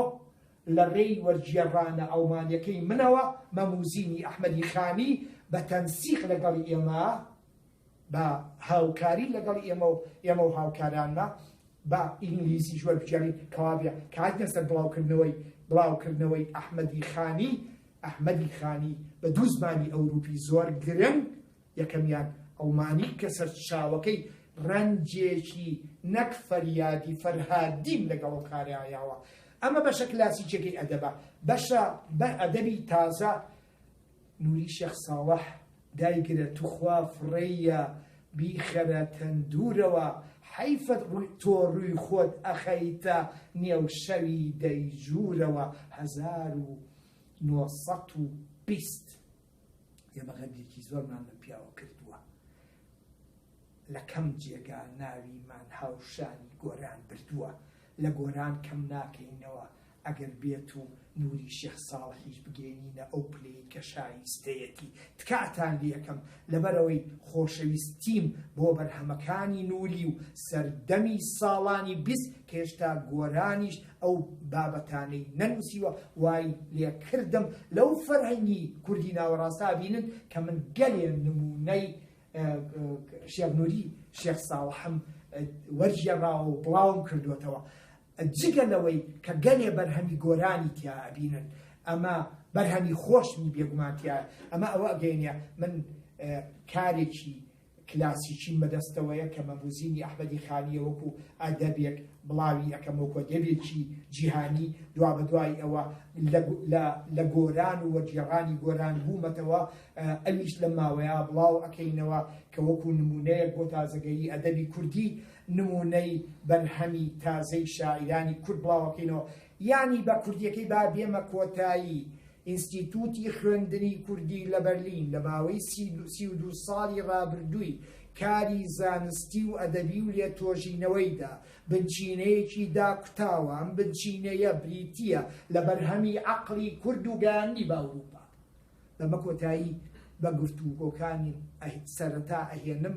لە ڕێی وەرگێڕانە ئەڵمانیەکەی منەوە مەموزینی ئەحمەدی خانی بە تەنسیق لەگەڵی ئێمە بە هاوکاری لەگەڵی ئێمە و هاوکارانمە بە ئینگلیزی ژوەر بجێڕین کەوابێ کاتنە سەر بڵاوکردنەوەی ئەحمەدی خانی بە دوو زمانی ئەوروپی زۆر گرنگ یەکەمیان ئەڵمانی کە سەرچاوەکەی ڕەنجێکی نەک فەریادی فەرهادیم لەگەڵ کاریایەوە ئەمە بەشە کلاسیکێکی ئەدەبە بەشە بە ئەدەبی تازە نووری شێخ ساڵح دایگرە توخوا فڕێیە بیخەرە تەندورەوە حیفت تۆ ڕووی خۆت ئەخەیتە نێو شەوی دەیجوورەوە 1920 ئێمە غەدێکی زۆرمان لە پیاوە کردووە لە کەم جێگا ناویمان هاوشانی گۆران بردووە لە گۆران کەم ناکەینەوە ئەگەر بێت و نوری شێخ ساڵحیش بگەینینە ئەو پلەی کە شایستەیەتی تکاتان لێ یەکەم لەبەرەوەی خۆشەویستیم بۆ بەرهەمەکانی نوری و سەردەمی ساڵانی 20 کە هێشتا گۆرانیش ئەو بابەتانەی نەنووسیوە وای لێکردم لەو فەرهەنگی کوردی ناوەڕاستا بینن کە من گەلێ نمونەی شێخ نووری شێخ ساڵحم وەرجێڕاوە و بڵاوم کردوێتەوە جگە لەوەی کە گەلێ بەرهەمی گۆرانی تیا ئەبینن ئەمە بەرهەمی خۆشمی بێگومانتیە ئەمە ئەوە ئەگەینە من کارێکی کلاسیکی مەدەستەوەیە کە مەموزینی ئەحمەدی خانیە وەکو ئەدەبێک بڵاوی ئەەکەمەوەکە دەبێکی جیهانی دوا بە دوای ئەوە لە گۆران و وەرجێڕانی گۆران بوومەتەوە ئەویش لە ماوەیە بڵاو ئەەکەینەوە کە وەکو نمونەیەک بۆ تازەگەری ئەدەبی کوردی نمونەی بەرهەمی تازەی شاعیرانی کورد بڵاوەکەینەوە یانی بە کوردیەکەی با بێمە کۆتایی ئینستیتوتی خوێندنی کوردی لە بەرلین لە ماوەی 32 ساڵی ڕابردووی کاری زانستی و ئەدەبی و لێ تۆژینەوەیدا بنچینەیەکی داکوتاوە ئەم بنچینەیە بریتیە لە بەرهەمی عەقڵی کورد و گەیاندنی بە ئەوروپا بەمە کۆتایی بە گفتوگۆکانی سەرەتا ئەهێنم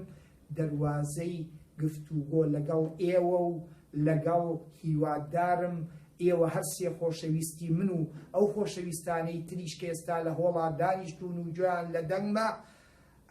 دەواازەی گفتوگۆ لەگەڵ ئێوە و لەگەڵ هیوادارم ئێوە هەرسێ خۆشەویستی من و ئەو خۆشەویستانەی تریش کە ئێستا لە هۆڵا دانیشتون و گویان لە دەنگمە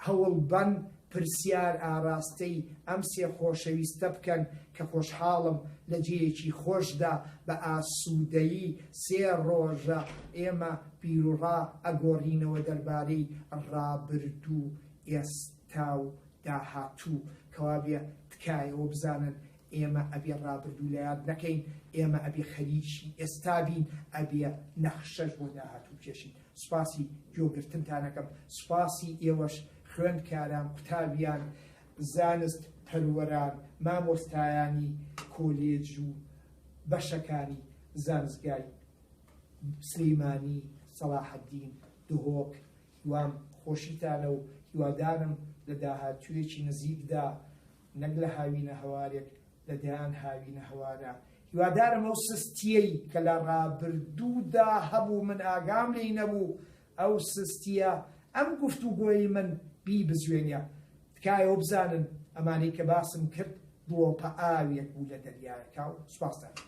هەوڵ بەن پرسیار ئاراستەی ئەم سێ خۆشەویستە بکەن کە خۆشحاڵم لە جێیەکی خۆشدا بە ئاسوودەیی سێ ڕۆژە ئێمە بیرروڕا ئەگۆڕینەوە دەربارەی ڕابردوو ئێستا و داهاتوو کەوا بێ تکایەوە بزانن ئێمە ئەبێ ڕابردوو لە یاد نەکەین ئێمە ئەبێ خەریکی ئێستا بین ئەبێ نەخشەش بۆ داهاتوو بکێشین سوپاسی گوێگرتنتانەکەم سوپاسی ئێوەش خوێندکاران قوتابیان زانست هەروەران مامۆستایانی کۆلێج و بەشەکانی زانستگای سلەیمانی سەلاحەدین دهۆک هیوام خۆشیتانە و هیوادارم لە داهاتوویەکی نزیکدا نەک لە هاوینە هەوارێک لەدایان هاوینە هەوارە هیوادارم ئەو سستیەی کە لە ڕابردوودا هەبوو من ئاگام لێی نەبوو ئەو سستیە ئەم گفتوگۆی من بی بزوێنە تکایەوە بزانن ئەمانەی کە باسم کرد بۆ پە ئاوێک بوو لە دەریایەکە و سوپاس دەکەم.